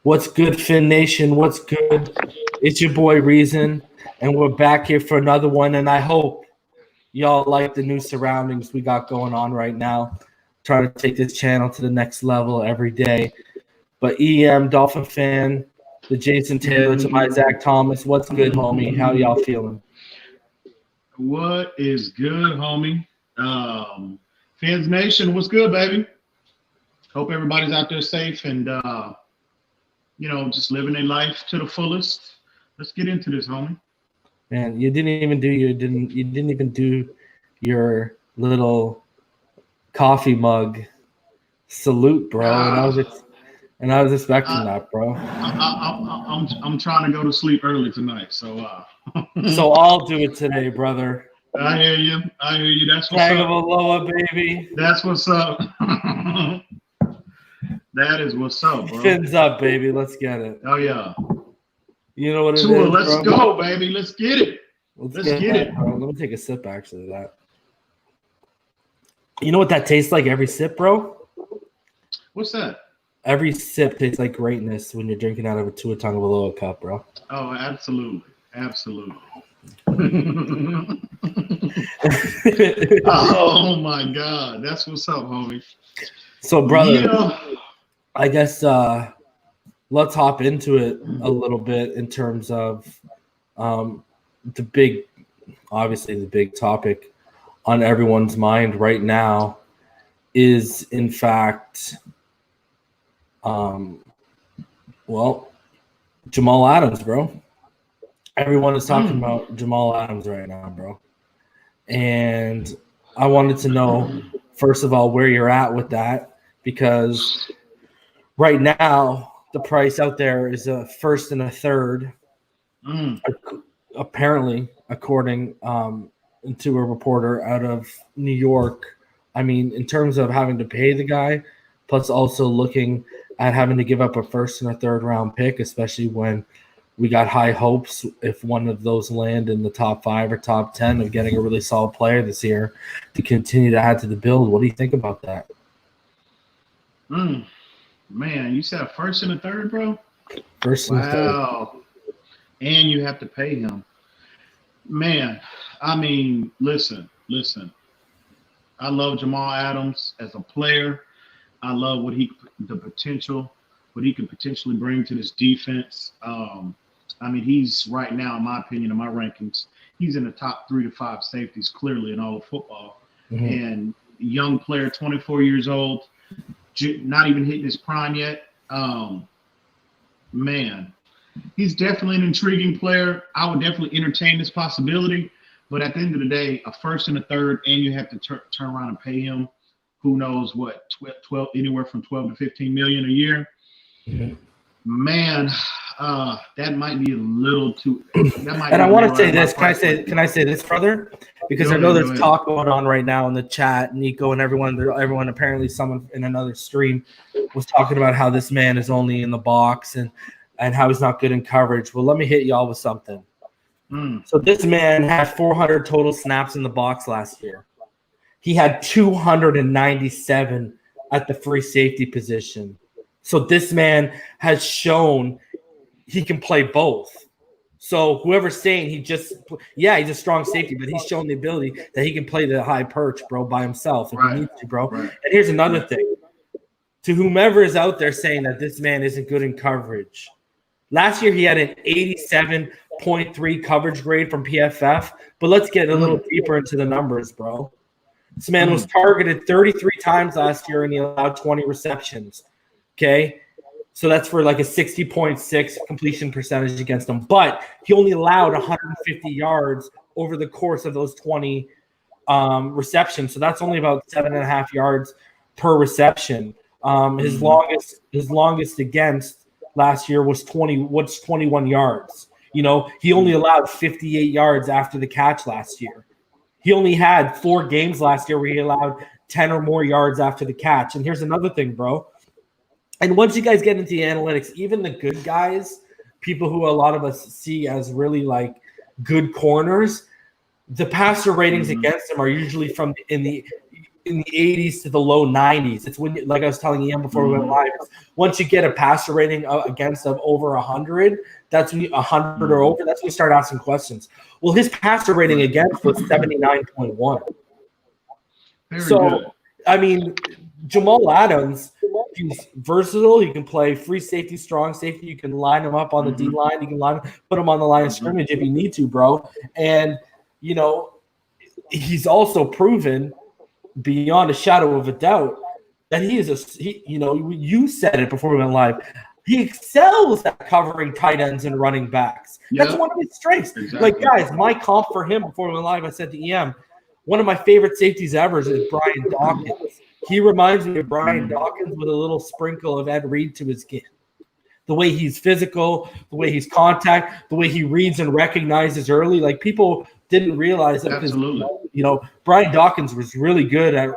What's good, Fin Nation? What's good? It's your boy Reason, and we're back here for another one. And I hope y'all like the new surroundings we got going on right now. Trying to take this channel to the next level every day. But EMdolphinfan, the Jason Taylor to my Zach Thomas. What's good, homie? How y'all feeling? What is good, homie? Fans Nation, what's good, baby? Hope everybody's out there safe and just living their life to the fullest. Let's get into this, homie. Man, you didn't even do your little coffee mug salute, bro. And I was expecting that, bro. I'm trying to go to sleep early tonight, so So I'll do it today, brother. I hear you. That's what's Tagovailoa, baby. That's what's up. That is what's up, bro. Fins up, baby. Let's get it. Oh yeah. You know what it Tua, is, let's bro? go, baby. Let's get it. Let's get it. Bro. Let me take a sip, actually, of that. You know what that tastes like every sip, bro? What's that? Every sip tastes like greatness when you're drinking out of a Tua Tagovailoa cup, bro. Oh, absolutely. Oh my God, that's what's up, homie. So, brother, I guess let's hop into it a little bit in terms of the big topic on everyone's mind right now is, in fact, Jamal Adams, bro. Everyone is talking about Jamal Adams right now, bro. And I wanted to know, first of all, where you're at with that, because right now the price out there is a first and a third. Apparently, according to a reporter out of New York. I mean, in terms of having to pay the guy, plus also looking at having to give up a first and a third round pick, especially when we got high hopes if one of those land in the top 5 or top 10 of getting a really solid player this year to continue to add to the build. What do you think about that? Man, you said a first and a third, bro? First and a third. Wow. And you have to pay him. Man, I mean, listen. I love Jamal Adams as a player. I love what he can potentially bring to this defense. I mean, he's right now, in my opinion, in my rankings, he's in the top 3 to 5 safeties clearly in all of football. Mm-hmm. And young player, 24 years old, not even hitting his prime yet. Man, he's definitely an intriguing player. I would definitely entertain this possibility. But at the end of the day, a first and a third, and you have to turn around and pay him, who knows what, 12, anywhere from 12 to 15 million a year. Mm-hmm. Man, that might be a little too. And I want to say this. Can I say this, brother? Because I know there's talk going on right now in the chat. Nico and everyone. Apparently, someone in another stream was talking about how this man is only in the box and how he's not good in coverage. Well, let me hit y'all with something. So this man had 400 total snaps in the box last year. He had 297 at the free safety position. So this man has shown he can play both. So whoever's saying he's a strong safety, but he's shown the ability that he can play the high perch, bro, by himself if he needs to, bro. Right. And here's another thing. To whomever is out there saying that this man isn't good in coverage, last year he had an 87.3 coverage grade from PFF, but let's get a little deeper into the numbers, bro. This man was targeted 33 times last year and he allowed 20 receptions. Okay, so that's for like a 60.6 completion percentage against him. But he only allowed 150 yards over the course of those 20 receptions. So that's only about 7.5 yards per reception. His longest against last year was 21 yards. You know, he only allowed 58 yards after the catch last year. He only had 4 games last year where he allowed 10 or more yards after the catch. And here's another thing, bro. And once you guys get into the analytics, even the good guys, people who a lot of us see as really like good corners, the passer ratings against them are usually in the 80s to the low 90s. It's when, like I was telling Ian before we went live, once you get a passer rating against of over 100, that's when 100 or over, that's when you start asking questions. Well, his passer rating against was 79.1. So, good. I mean, Jamal Adams, he's versatile. He can play free safety, strong safety. You can line him up on the D line. You can put him on the line of scrimmage if you need to, bro. And, you know, he's also proven beyond a shadow of a doubt that he is you said it before we went live. He excels at covering tight ends and running backs. That's one of his strengths. Exactly. Like, guys, my comp for him before we went live, I said to EM, one of my favorite safeties ever is Brian Dawkins. He reminds me of Brian Dawkins with a little sprinkle of Ed Reed to his skin. The way he's physical, the way he's contact, the way he reads and recognizes early. Like, people didn't realize that. Absolutely. You know, Brian Dawkins was really good at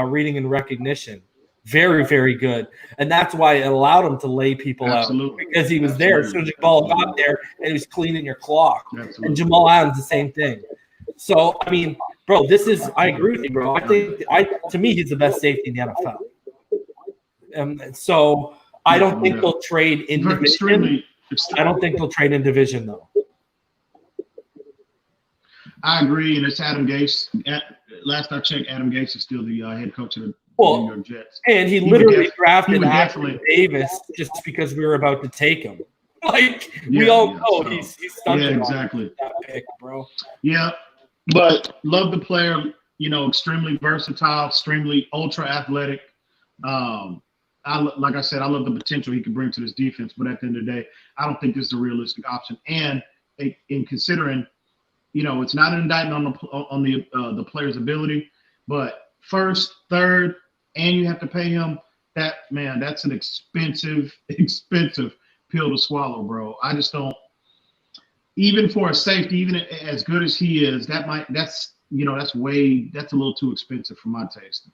reading and recognition. Very, very good. And that's why it allowed him to lay people out. Because he was there as soon as the ball got there and he was cleaning your clock. And Jamal Adams, the same thing. So, I mean, bro, I agree with you, bro. I think, to me, he's the best safety in the NFL. So, I don't think they'll trade in division. I don't think they'll trade in division, though. I agree, and it's Adam Gase. Last I checked, Adam Gase is still the head coach of the New York Jets. And he literally drafted Ashley Davis just because we were about to take him. Like, we all know he's stunted. Yeah, exactly. That pick, bro. Yeah, but love the player. You know, extremely versatile, extremely ultra athletic. Like I said, I love the potential he could bring to this defense. But at the end of the day, I don't think this is a realistic option. And in considering, you know, it's not an indictment on the player's ability, but first, third, and you have to pay him. That's an expensive pill to swallow, bro. I just don't. Even for a safety, even as good as he is, that's a little too expensive for my taste.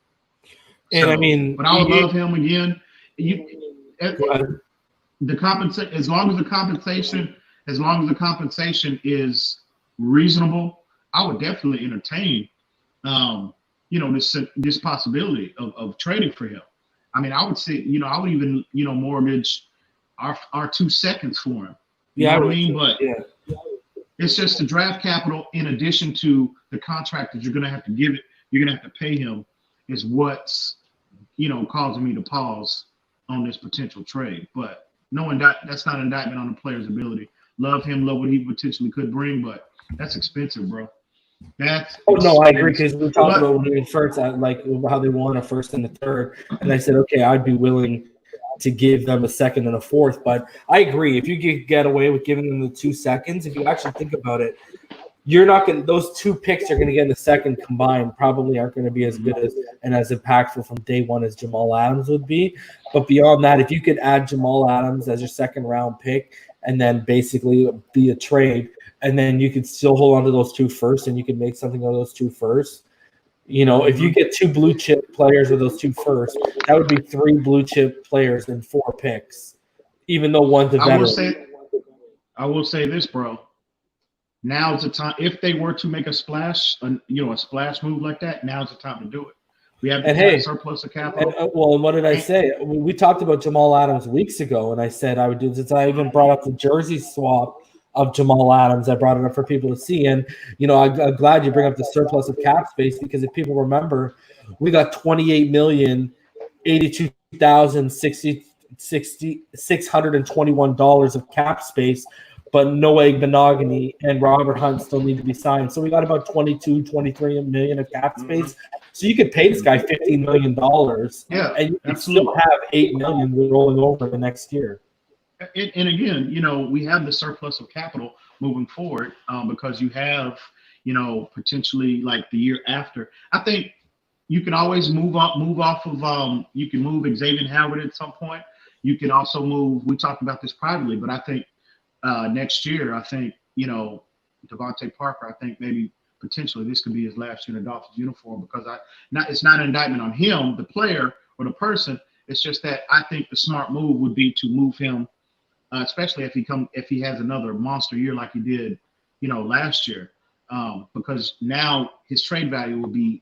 And I mean, but I would love him again. As long as the compensation is reasonable, I would definitely entertain, this possibility of trading for him. I mean, I would say, I would even, mortgage our 2 seconds for him. You know what I mean? But it's just the draft capital in addition to the contract that you're going to have to give it. You're going to have to pay him is what's, causing me to pause on this potential trade. But that's not an indictment on the player's ability. Love him, love what he potentially could bring, but that's expensive, bro. No, I agree, because we talked about when we were first, like how they won a first and a third, and I said, okay, I'd be willing to give them a second and a fourth, but I agree. If you could get away with giving them the 2 seconds, if you actually think about it, you're not going. Those 2 picks you're going to get in the second combined probably aren't going to be as good as impactful from day one as Jamal Adams would be. But beyond that, if you could add Jamal Adams as your second round pick and then basically be a trade, and then you could still hold on to those 2 first, and you could make something of those 2 first. If you get 2 blue chip players with those 2 first, that would be 3 blue chip players and 4 picks, even though one's a veteran. I will say this, bro. Now's the time. If they were to make a splash, a splash move like that, now's the time to do it. We have a surplus of capital. And what did I say? We talked about Jamal Adams weeks ago, and I said I would do this. I even brought up the jersey swap of Jamal Adams. I brought it up for people to see. And, I'm glad you bring up the surplus of cap space, because if people remember, we got $28,082,621 of cap space, but Noah Benogany and Robert Hunt still need to be signed. So we got about 23 million of cap space. So you could pay this guy $15 million, and you can still have $8 million rolling over the next year. And again, we have the surplus of capital moving forward because you have, potentially like the year after. I think you can always move off of you can move Xavien Howard at some point. You can also move. We talked about this privately, but I think next year, Devontae Parker. I think maybe potentially this could be his last year in the Dolphins uniform, because it's not an indictment on him, the player or the person. It's just that I think the smart move would be to move him. Especially if he has another monster year like he did, last year, because now his trade value will be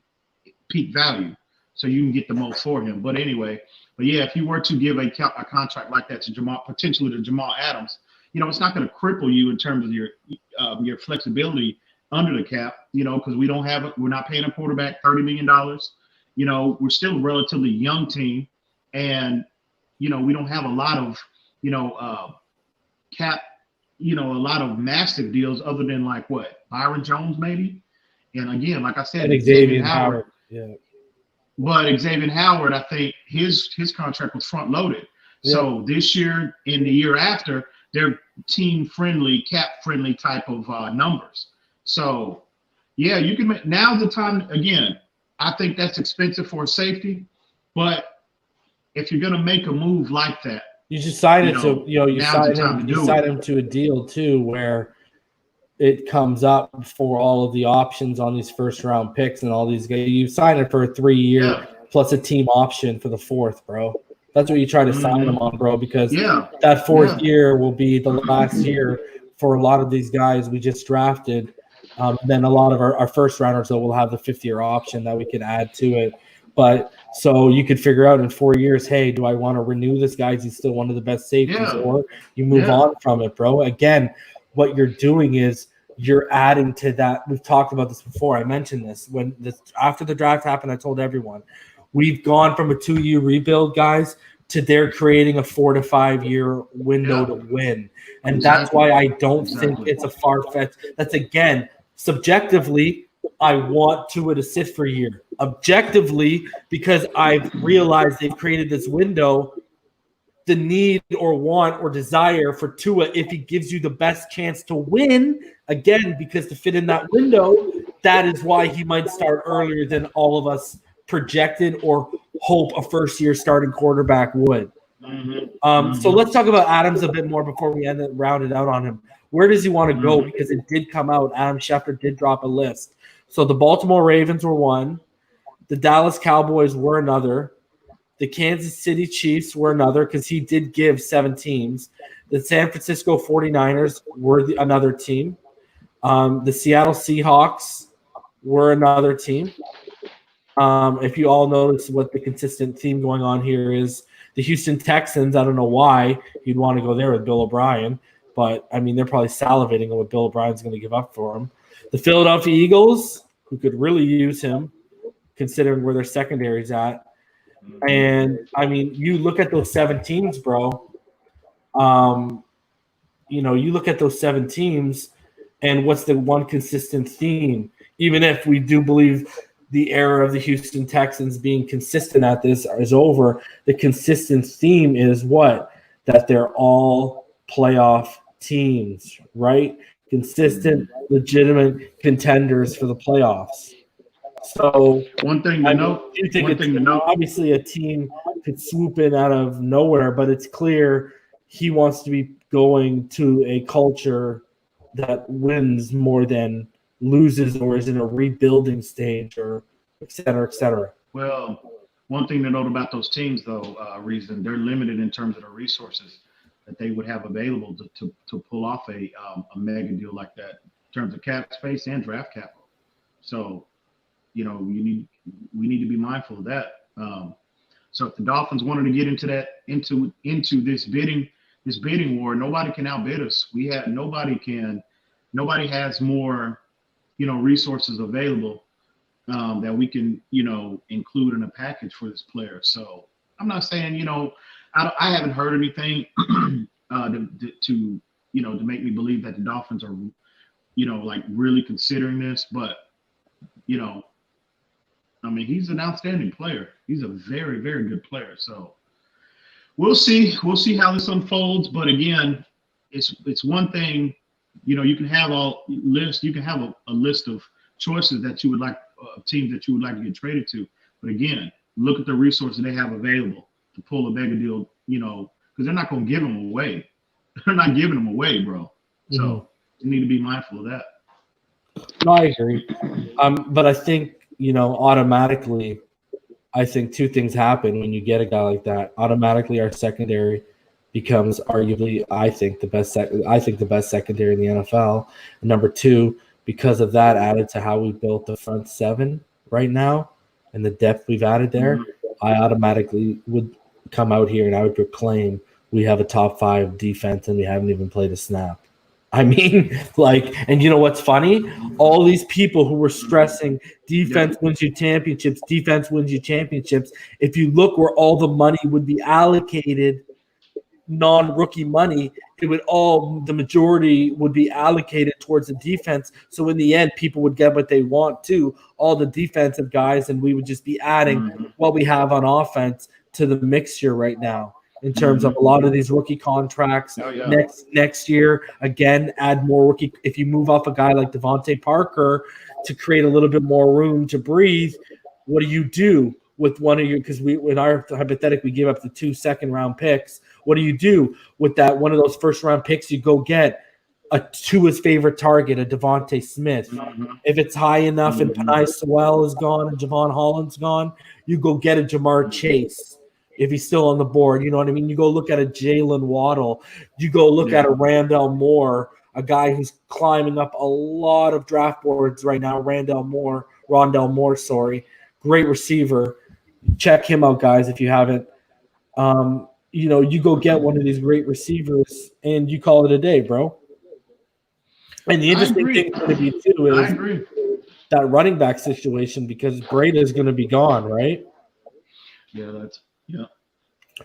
peak value. so you can get the most for him. But anyway, if you were to give a contract like that to potentially to Jamal Adams, it's not going to cripple you in terms of your flexibility under the cap, because we're not paying a quarterback $30 million. We're still a relatively young team, and we don't have a lot of cap, a lot of massive deals other than like what, Byron Jones maybe. And again, like I said, Xavien Howard. Yeah. But Xavien Howard, I think his contract was front loaded. Yeah. So this year and the year after, they're team friendly, cap friendly type of numbers. So yeah, you can now's the time. Again, I think that's expensive for a safety, but if you're gonna make a move like that, you just sign it you sign him to a deal too where it comes up for all of the options on these first round picks and all these guys. You sign it for a 3-year plus a team option for the 4th, bro. That's what you try to sign them on, bro, because that 4th year will be the last year for a lot of these guys we just drafted. Then a lot of our first rounders though will have the 5th-year option that we can add to it. But so you could figure out in 4 years, hey, do I want to renew this guy? He's still one of the best safeties, or you move on from it, bro. Again, what you're doing is you're adding to that. We've talked about this before. I mentioned this after the draft happened. I told everyone we've gone from a 2-year rebuild, guys, to they're creating a 4 to 5 year window to win, and that's why I don't think it's a far-fetched. That's again subjectively. I want Tua to sit for a year. Objectively, because I've realized they've created this window, the need or want or desire for Tua, if he gives you the best chance to win, again, because to fit in that window, that is why he might start earlier than all of us projected or hope a first-year starting quarterback would. So let's talk about Adams a bit more before we round it out on him. Where does he want to go? Because it did come out. Adam Schefter did drop a list. So the Baltimore Ravens were one. The Dallas Cowboys were another. The Kansas City Chiefs were another because he did give 7 teams. The San Francisco 49ers were another team. The Seattle Seahawks were another team. If you all notice what the consistent theme going on here is, the Houston Texans, I don't know why you'd want to go there with Bill O'Brien, but, I mean, they're probably salivating on what Bill O'Brien's going to give up for him. The Philadelphia Eagles, who could really use him, considering where their secondary's at. And, I mean, you look at those 7 teams, bro. You look at those 7 teams, and what's the one consistent theme? Even if we do believe the era of the Houston Texans being consistent at this is over, the consistent theme is what? That they're all playoff teams, right? Consistent, legitimate contenders for the playoffs. So one thing to note. Obviously, a team could swoop in out of nowhere, but it's clear he wants to be going to a culture that wins more than loses or is in a rebuilding stage, or et cetera, et cetera. Well, one thing to note about those teams, though, Reason, they're limited in terms of the resources that they would have available to pull off a mega deal like that in terms of cap space and draft capital. So, we need to be mindful of that. So if the Dolphins wanted to get into this bidding war, nobody can outbid us. Nobody has more, resources available that we can, include in a package for this player. So I'm not saying, I haven't heard anything to make me believe that the Dolphins are, really considering this. But, he's an outstanding player. He's a very, very good player. So we'll see. We'll see how this unfolds. But again, it's one thing. You can have you can have a list of choices that you would like, teams that you would like to get traded to. But again, look at the resources they have available to pull a mega deal, because they're not going to give them away. They're not giving them away, bro. So you need to be mindful of that. No, I agree. But I think, automatically, I think 2 things happen when you get a guy like that. Automatically, our secondary becomes arguably, I think the best secondary in the NFL. And number 2, because of that, added to how we built the front 7 right now, and the depth we've added there, I automatically would come out here and I would proclaim we have a top 5 defense and we haven't even played a snap. I mean, and you know what's funny? All these people who were stressing defense wins you championships, if you look where all the money would be allocated, non-rookie money, the majority would be allocated towards the defense. So in the end, people would get what they want too, all the defensive guys, and we would just be adding what we have on offense to the mixture right now. In terms of a lot of these rookie contracts, next year, again, add more rookie. If you move off a guy like Devontae Parker to create a little bit more room to breathe, what do you do with one of your? Because in our hypothetical, we gave up the 2 second-round picks. What do you do with that? One of those first-round picks, you go get Tua's favorite target, a Devontae Smith. If it's high enough and Panay Sewell is gone and Javon Holland's gone, you go get a Jamar Chase. If he's still on the board, you know what I mean? You go look at a Jalen Waddle. You go look at a Rondale Moore, a guy who's climbing up a lot of draft boards right now. Rondale Moore, great receiver. Check him out, guys, if you haven't. You go get one of these great receivers, and you call it a day, bro. And the interesting thing is going to be, too, is that running back situation because Breida is going to be gone, right? Yeah.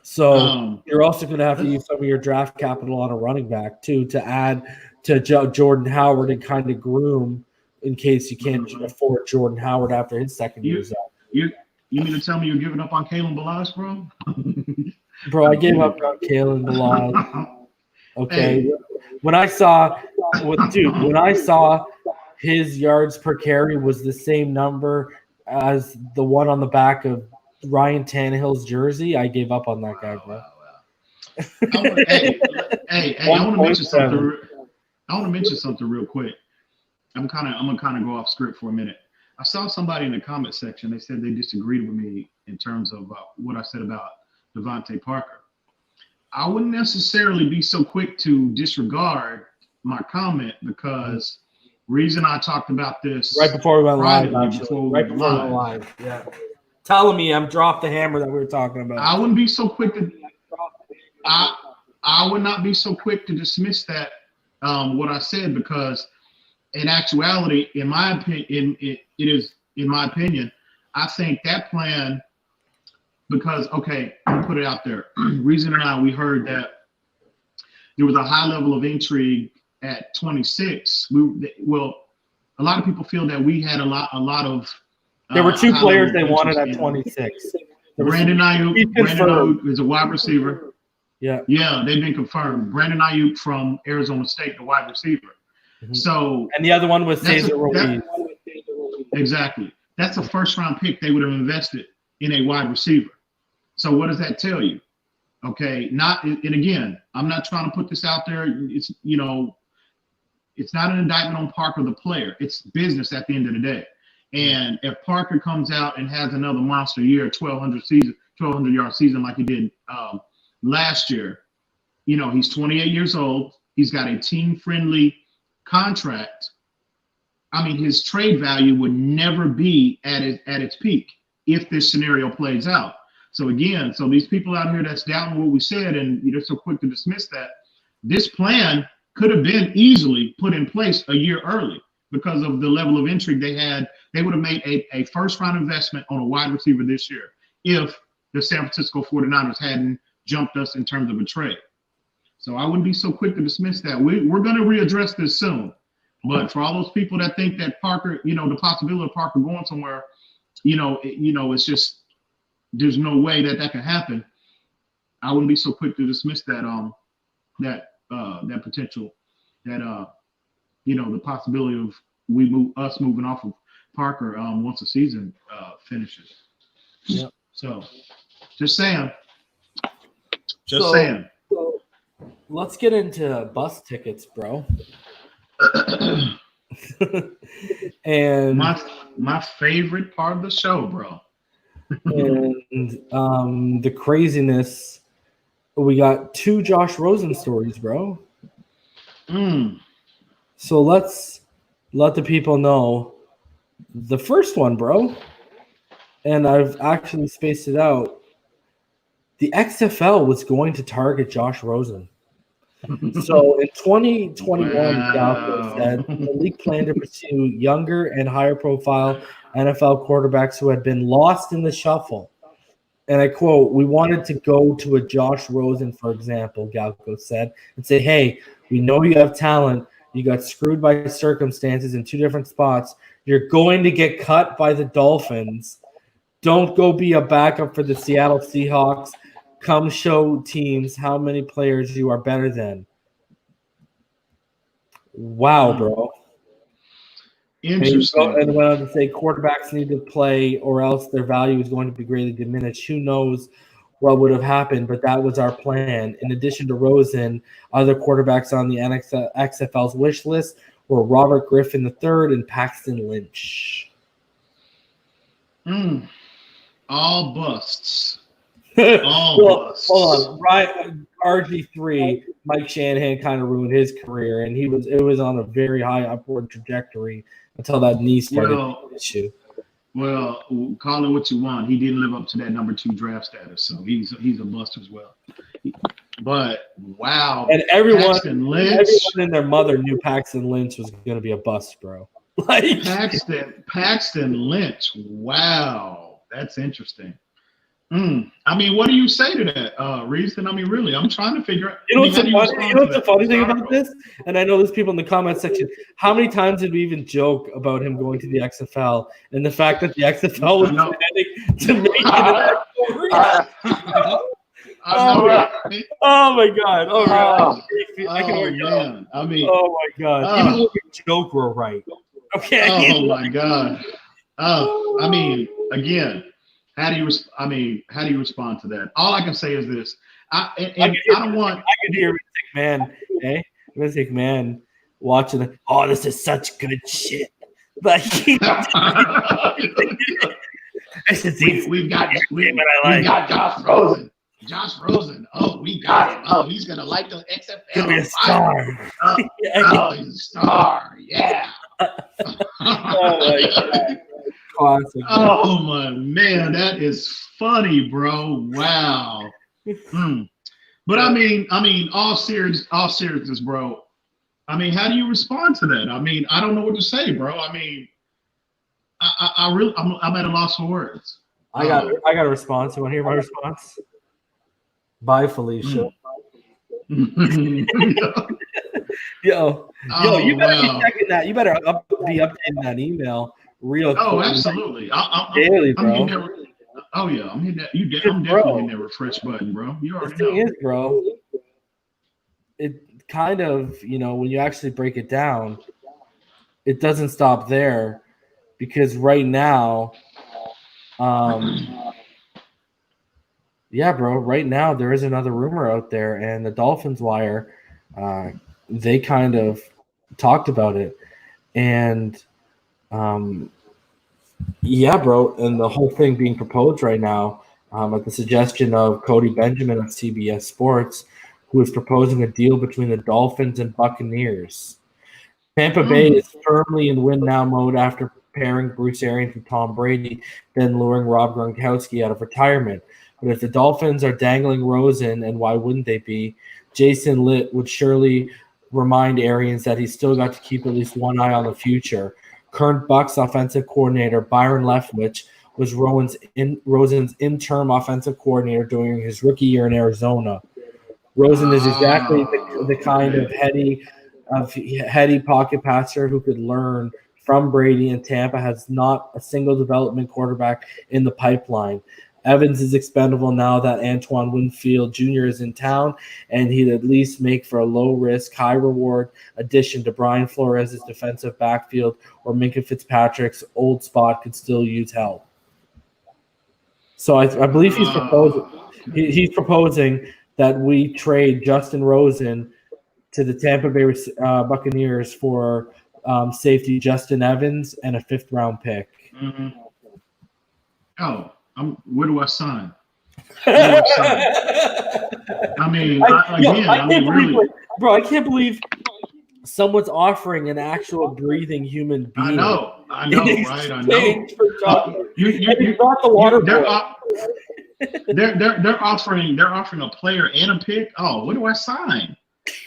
So you're also going to have to use some of your draft capital on a running back too to add to Jordan Howard and kind of groom in case you can't afford Jordan Howard after his second year's up. You mean to tell me you're giving up on Kalen Balazs, bro? Bro, I gave up on Kalen Balazs. Okay, hey. When I saw his yards per carry was the same number as the one on the back of Ryan Tannehill's jersey, I gave up on that guy, bro. I want to mention something. I want to mention something real quick. I'm gonna go off script for a minute. I saw somebody in the comment section. They said they disagreed with me in terms of what I said about Devontae Parker. I wouldn't necessarily be so quick to disregard my comment because reason I talked about this right before we went live. Yeah. Telling me I'm dropped the hammer that we were talking about. I wouldn't be so quick to. I would not be so quick to dismiss that what I said because, in actuality, in my opinion, it is in my opinion. I think that plan because let me put it out there. Reason and I we heard that there was a high level of intrigue at 26. A lot of people feel that we had a lot of. There were 2 players they wanted at 26. Brandon Ayuk is a wide receiver. Yeah, they've been confirmed. Brandon Ayuk from Arizona State, the wide receiver. Mm-hmm. So, and the other one was Cesar Ruiz. Exactly. That's a first-round pick they would have invested in a wide receiver. So what does that tell you? Okay, and again, I'm not trying to put this out there. It's it's not an indictment on Parker the player. It's business at the end of the day. And if Parker comes out and has another monster year, 1,200-yard season like he did last year, he's 28 years old. He's got a team-friendly contract. I mean, his trade value would never be at its peak if this scenario plays out. So again, these people out here that's doubting what we said and you're so quick to dismiss that, this plan could have been easily put in place a year early. Because of the level of intrigue they had, they would have made a first-round investment on a wide receiver this year if the San Francisco 49ers hadn't jumped us in terms of a trade. So I wouldn't be so quick to dismiss that. We're going to readdress this soon. But for all those people that think that Parker, the possibility of Parker going somewhere, it's just there's no way that can happen. I wouldn't be so quick to dismiss that that potential the possibility of us moving off of Parker once the season finishes. Yeah. So, just saying. Saying. So let's get into bus tickets, bro. And my favorite part of the show, bro. And the craziness. We got 2 Josh Rosen stories, bro. So let's let the people know. The first one, bro. and I've actually spaced it out. The XFL was going to target Josh Rosen. So in 2021, Galco said the league planned to pursue younger and higher profile NFL quarterbacks who had been lost in the shuffle. And I quote, "We wanted to go to a Josh Rosen, for example," Galco said, and say, "Hey, we know you have talent. You got screwed by circumstances in two different spots. You're going to get cut by the Dolphins. Don't go be a backup for the Seattle Seahawks. Come show teams how many players you are better than." Wow, bro. Interesting. And went on to say quarterbacks need to play or else their value is going to be greatly diminished. Who knows what would have happened, but that was our plan. In addition to Rosen, other quarterbacks on the XFL's wish list were Robert Griffin III and Paxton Lynch. All busts. All busts. Hold on. Right, RG3, Mike Shanahan kind of ruined his career, and it was on a very high upward trajectory until that knee started to issue. Well, call it what you want. He didn't live up to that number 2 draft status, so he's a bust as well. But wow, and everyone and their mother knew Paxton Lynch was going to be a bust, bro. Like Paxton Lynch. Wow, that's interesting. I mean, what do you say to that, Reason? I mean, really, I'm trying to figure out. You know what's the funny thing about this? And I know there's people in the comment section. How many times did we even joke about him going to the XFL and the fact that the XFL was planning to make it? Oh my God! Oh man! I mean, oh my God! Even though we joke, we're right. Okay. Oh my God! I mean, again. How do you respond to that? All I can say is this: I could hear Vince McMahon watching it. Oh, this is such good shit. Like we've got Josh Rosen. Josh Rosen. Oh, we got him. Oh, he's gonna like the XFL. He'll be a star. He's a star. Yeah. Oh my God. Classic. Oh my man, that is funny, bro. Wow. But I mean, all seriousness, bro. I mean, how do you respond to that? I mean, I don't know what to say, bro. I mean, I'm at a loss for words. I got a response. You want to hear my response? Bye, Felicia. Yo, you better be checking that. You better be updating that email. Real cool. Absolutely. Daily, bro. I'm hitting that. I'm definitely hitting that refresh button, bro. You already know. The thing is, bro, it kind of, when you actually break it down, it doesn't stop there because right now, right now there is another rumor out there, and the Dolphins Wire, they kind of talked about it, and bro, and the whole thing being proposed right now at the suggestion of Cody Benjamin of CBS Sports, who is proposing a deal between the Dolphins and Buccaneers. Tampa Bay is firmly in win-now mode after pairing Bruce Arians with Tom Brady, then luring Rob Gronkowski out of retirement. But if the Dolphins are dangling Rosen, and why wouldn't they be, Jason Litt would surely remind Arians that he's still got to keep at least one eye on the future. Current Bucs offensive coordinator Byron Leftwich was Rosen's interim offensive coordinator during his rookie year in Arizona. Rosen is exactly the kind of heady pocket passer who could learn from Brady, and Tampa has not a single development quarterback in the pipeline. Evans is expendable now that Antoine Winfield Jr. is in town, and he'd at least make for a low-risk, high-reward addition to Brian Flores' defensive backfield, or Minka Fitzpatrick's old spot could still use help. So I believe he's proposing that we trade Justin Rosen to the Tampa Bay Buccaneers for safety Justin Evans and a 5th-round pick. Mm-hmm. Oh. Where do I sign? I can't believe someone's offering an actual breathing human being. I know, right? I know. You brought the water boy. They're offering a player and a pick. Oh, what do I sign?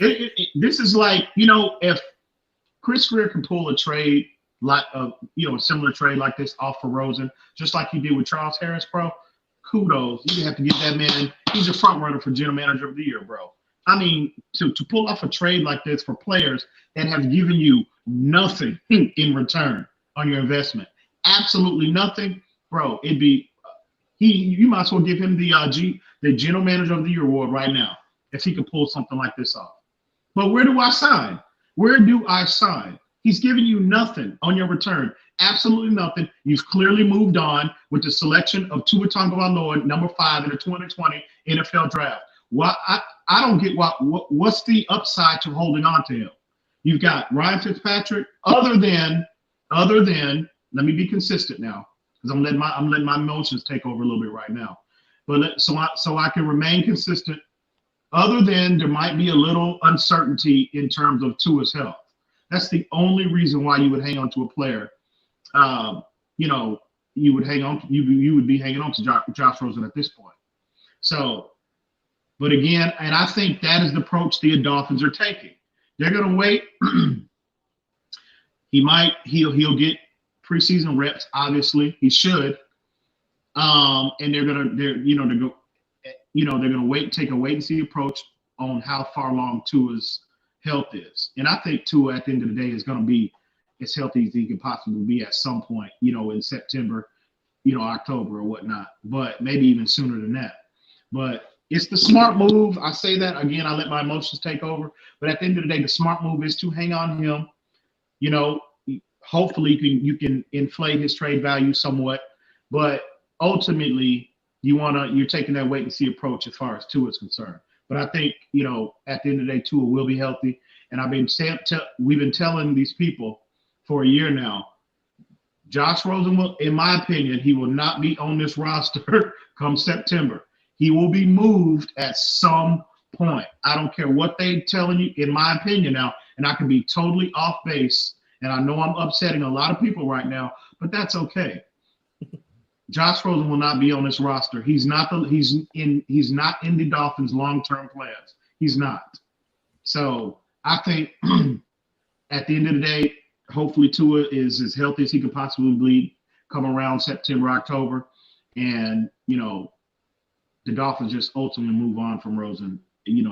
This is like, if Chris Greer can pull a trade like a similar trade like this off for Rosen, just like he did with Charles Harris, bro. Kudos. You have to give that man. He's a front runner for General Manager of the Year, bro. I mean, to pull off a trade like this for players that have given you nothing in return on your investment, absolutely nothing, bro. You might as well give him the General Manager of the Year award right now if he could pull something like this off. But where do I sign? Where do I sign? He's giving you nothing on your return. Absolutely nothing. You've clearly moved on with the selection of Tua Tagovailoa, number 5 in the 2020 NFL Draft. Why? I don't get what's the upside to holding on to him. You've got Ryan Fitzpatrick. Other than, let me be consistent now, because I'm letting my emotions take over a little bit right now. But so I can remain consistent. Other than there might be a little uncertainty in terms of Tua's health. That's the only reason why you would hang on to a player. You would hang on. You would be hanging on to Josh Rosen at this point. So, but again, and I think that is the approach the Dolphins are taking. They're going to wait. He'll get preseason reps. Obviously, he should. And they're going to wait, take a wait and see approach on how far along Tua's health is. And I think Tua at the end of the day is going to be as healthy as he can possibly be at some point, in September, October or whatnot, but maybe even sooner than that. But it's the smart move. I say that again, I let my emotions take over, but at the end of the day, the smart move is to hang on to him. Hopefully you can inflate his trade value somewhat, but ultimately you're taking that wait and see approach as far as Tua is concerned. But I think, at the end of the day, Tua will be healthy. And we've been telling these people for a year now, Josh Rosen will, in my opinion, he will not be on this roster come September. He will be moved at some point. I don't care what they're telling you, in my opinion now, and I can be totally off base. And I know I'm upsetting a lot of people right now, but that's okay. Josh Rosen will not be on this roster. He's not in the Dolphins' long-term plans. He's not. So I think at the end of the day, hopefully Tua is as healthy as he could possibly be come around September, October, and the Dolphins just ultimately move on from Rosen,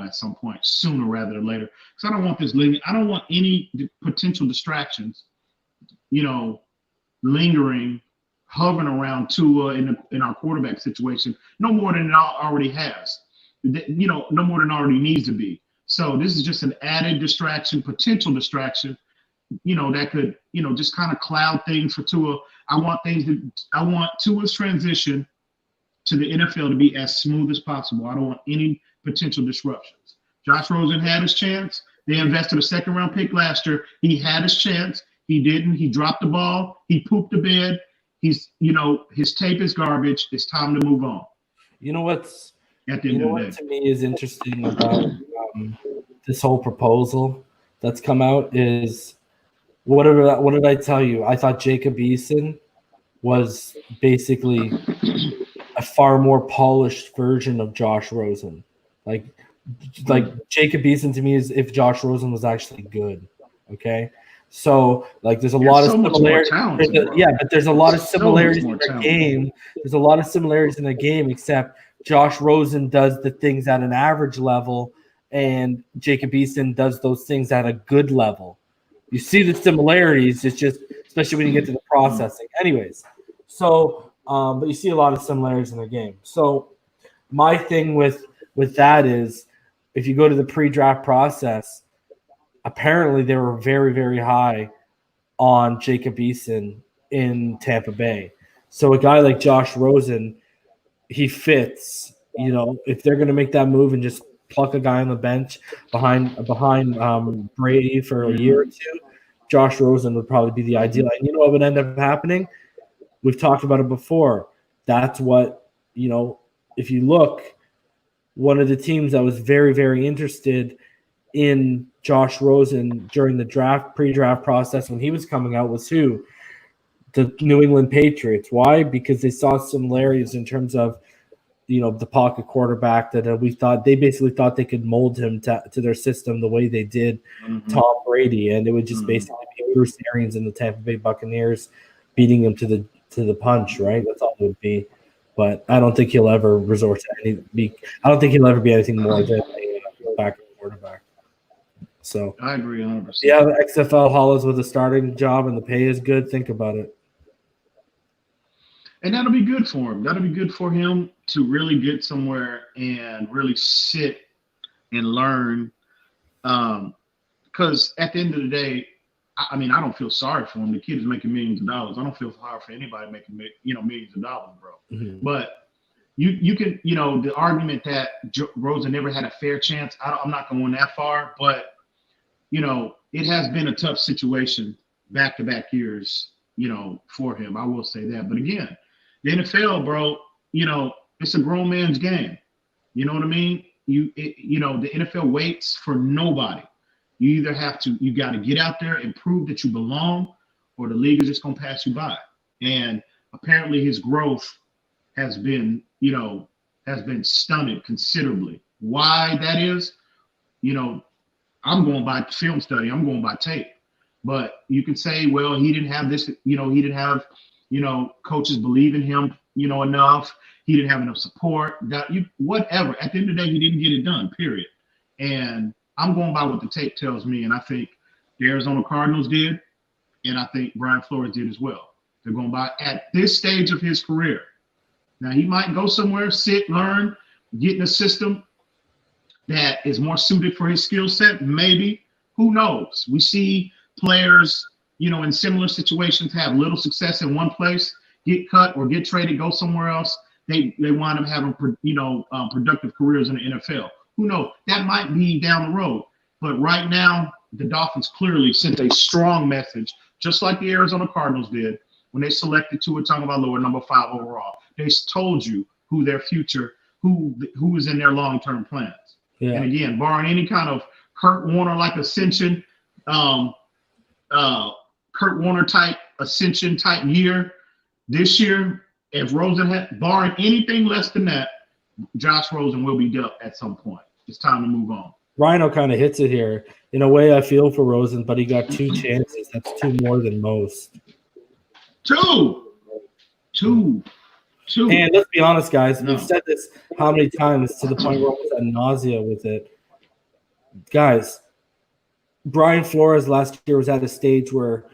at some point sooner rather than later. Because I don't want this lingering. I don't want any potential distractions, lingering, hovering around Tua in our quarterback situation, no more than it already has, no more than it already needs to be. So this is just an added distraction, potential distraction, that could, just kind of cloud things for Tua. I want Tua's transition to the NFL to be as smooth as possible. I don't want any potential disruptions. Josh Rosen had his chance. They invested a second-round pick last year. He had his chance. He didn't. He dropped the ball. He pooped the bed. His tape is garbage. It's time to move on. What's at the end of the day to me is interesting about this whole proposal that's come out is what did I tell you? I thought Jacob Eason was basically a far more polished version of Josh Rosen. Like Jacob Eason to me is if Josh Rosen was actually good. Okay. So there's a lot of similarities. But there's a lot of similarities in their game. There's a lot of similarities in the game, except Josh Rosen does the things at an average level, and Jacob Eason does those things at a good level. You see the similarities. It's just, especially when you get to the processing. Anyways, so but you see a lot of similarities in the game. So my thing with that is, if you go to the pre-draft process, apparently they were very, very high on Jacob Eason in Tampa Bay. So a guy like Josh Rosen, he fits. If they're going to make that move and just pluck a guy on the bench behind Brady for a year or two, Josh Rosen would probably be the ideal. And you know what would end up happening? We've talked about it before. That's what, if you look, one of the teams that was very, very interested in Josh Rosen during the pre-draft process when he was coming out was who? The New England Patriots. Why? Because they saw similarities in terms of, the pocket quarterback that they basically thought they could mold him to their system the way they did Tom Brady, and it would just basically be Bruce Arians and the Tampa Bay Buccaneers beating him to the punch, right? That's all it would be. But I don't think he'll ever resort to I don't think he'll ever be anything more than a backup quarterback. So I agree 100%. Yeah, the XFL hollows with a starting job and the pay is good. Think about it. And that'll be good for him. That'll be good for him to really get somewhere and really sit and learn. Because at the end of the day, I mean, I don't feel sorry for him. The kid is making millions of dollars. I don't feel sorry for anybody making millions of dollars, bro. Mm-hmm. But you can, the argument that Rosen never had a fair chance, I'm not going that far. But, it has been a tough situation back-to-back years, for him. I will say that. But again, the NFL, bro, it's a grown man's game. You know what I mean? The NFL waits for nobody. You either you got to get out there and prove that you belong, or the league is just going to pass you by. And apparently his growth has been stunted considerably. Why that is, I'm going by film study. I'm going by tape. But you can say, well, he didn't have this, he didn't have, coaches believe in him, enough. He didn't have enough support. Whatever. At the end of the day, he didn't get it done, period. And I'm going by what the tape tells me. And I think the Arizona Cardinals did. And I think Brian Flores did as well. They're going by at this stage of his career. Now, he might go somewhere, sit, learn, get in a system that is more suited for his skill set. Maybe. Who knows? We see players, in similar situations have little success in one place, get cut or get traded, go somewhere else. They wind up having, productive careers in the NFL. Who knows? That might be down the road. But right now, the Dolphins clearly sent a strong message, just like the Arizona Cardinals did when they selected Tua Tagovailoa number 5 overall. They told you who their future, who is in their long-term plans. Yeah. And again, barring any kind of Kurt Warner-like ascension, Kurt Warner type ascension type year this year, if Rosen had, barring anything less than that, Josh Rosen will be dealt at some point. It's time to move on. Rhino kind of hits it here. In a way, I feel for Rosen, but he got 2 chances. That's 2 more than most. Two. And let's be honest, guys. We've said this how many times to the point where we're at nausea with it. Guys, Brian Flores last year was at a stage where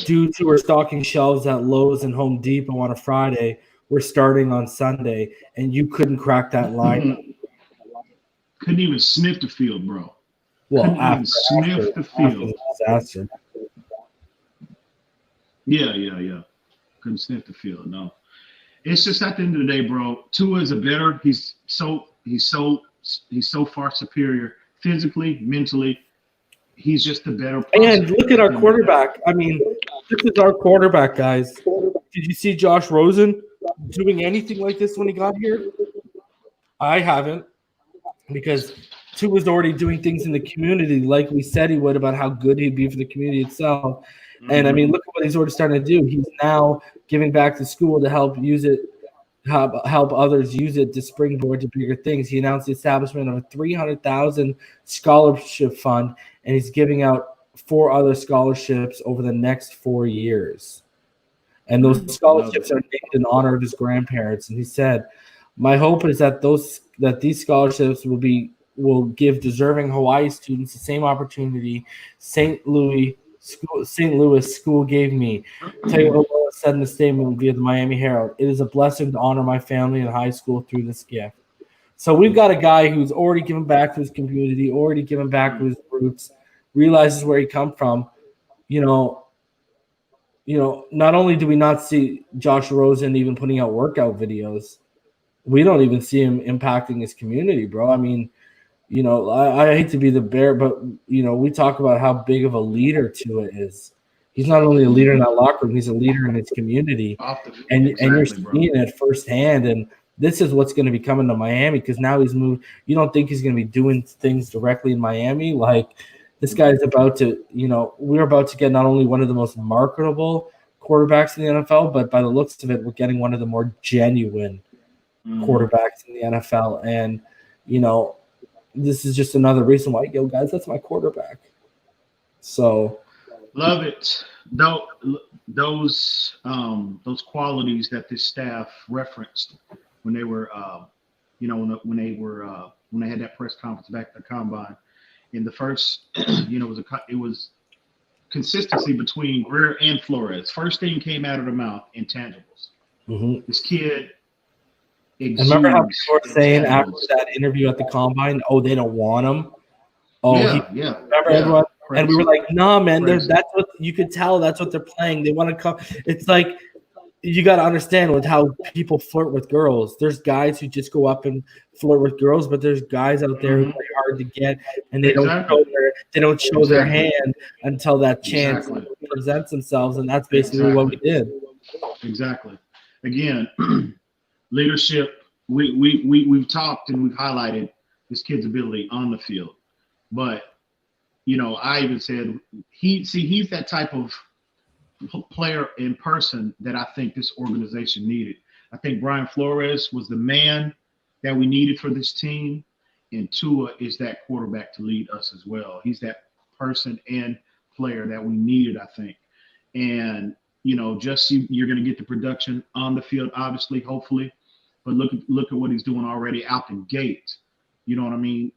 dudes who were stocking shelves at Lowe's and Home Depot on a Friday were starting on Sunday, and you couldn't crack that line. Couldn't even sniff the field, bro. Well, after the disaster. Yeah. Couldn't sniff the field. No, it's just at the end of the day, bro. Tua is he's so far superior physically, mentally. He's just the better. And look at our quarterback. I mean, this is our quarterback, guys. Did you see Josh Rosen doing anything like this when he got here? I haven't, because Tua was already doing things in the community like we said he would about how good he'd be for the community itself. And I mean, look at what he's already starting to do. He's now giving back to school to help help others use it to springboard to bigger things. He announced the establishment of a $300,000 scholarship fund, and he's giving out 4 other scholarships over the next 4 years. And those scholarships are named in honor of his grandparents. And he said, "My hope is that these scholarships will give deserving Hawaii students the same opportunity St. Louis School gave me." Tagovailoa said in a statement via the Miami Herald, "It is a blessing to honor my family and high school through this gift." So we've got a guy who's already given back to his community, already given back to his roots, realizes where he come from. Not only do we not see Josh Rosen even putting out workout videos, we don't even see him impacting his community, bro. I mean, I hate to be the bear, but, we talk about how big of a leader Tua is. He's not only a leader in that locker room, he's a leader in his community. And you're seeing it firsthand. And this is what's going to be coming to Miami because now he's moved. You don't think he's going to be doing things directly in Miami? Like this guy's about to, we're about to get not only one of the most marketable quarterbacks in the NFL, but by the looks of it, we're getting one of the more genuine quarterbacks in the NFL. And, this is just another reason why, guys, that's my quarterback. So love it. Those qualities that this staff referenced when they were, when they had that press conference back at the combine. In the first, it was consistency between Greer and Flores. First thing came out of the mouth, intangibles. Mm-hmm. This kid. And remember how people were saying after that interview at the combine, "Oh, they don't want him." Oh, yeah. Remember everyone? Crazy. And we were like, "No, man. That's what you could tell. That's what they're playing. They want to come." It's like you got to understand with how people flirt with girls. There's guys who just go up and flirt with girls, but there's guys out there who are hard to get, and they don't show their hand until that chance presents themselves, and that's basically what we did. Exactly. Again. Leadership, we've talked and we've highlighted this kid's ability on the field. But, I even said he's that type of player in person that I think this organization needed. I think Brian Flores was the man that we needed for this team. And Tua is that quarterback to lead us as well. He's that person and player that we needed, I think. And you're going to get the production on the field, obviously, hopefully. But look at what he's doing already out the gate. You know what I mean?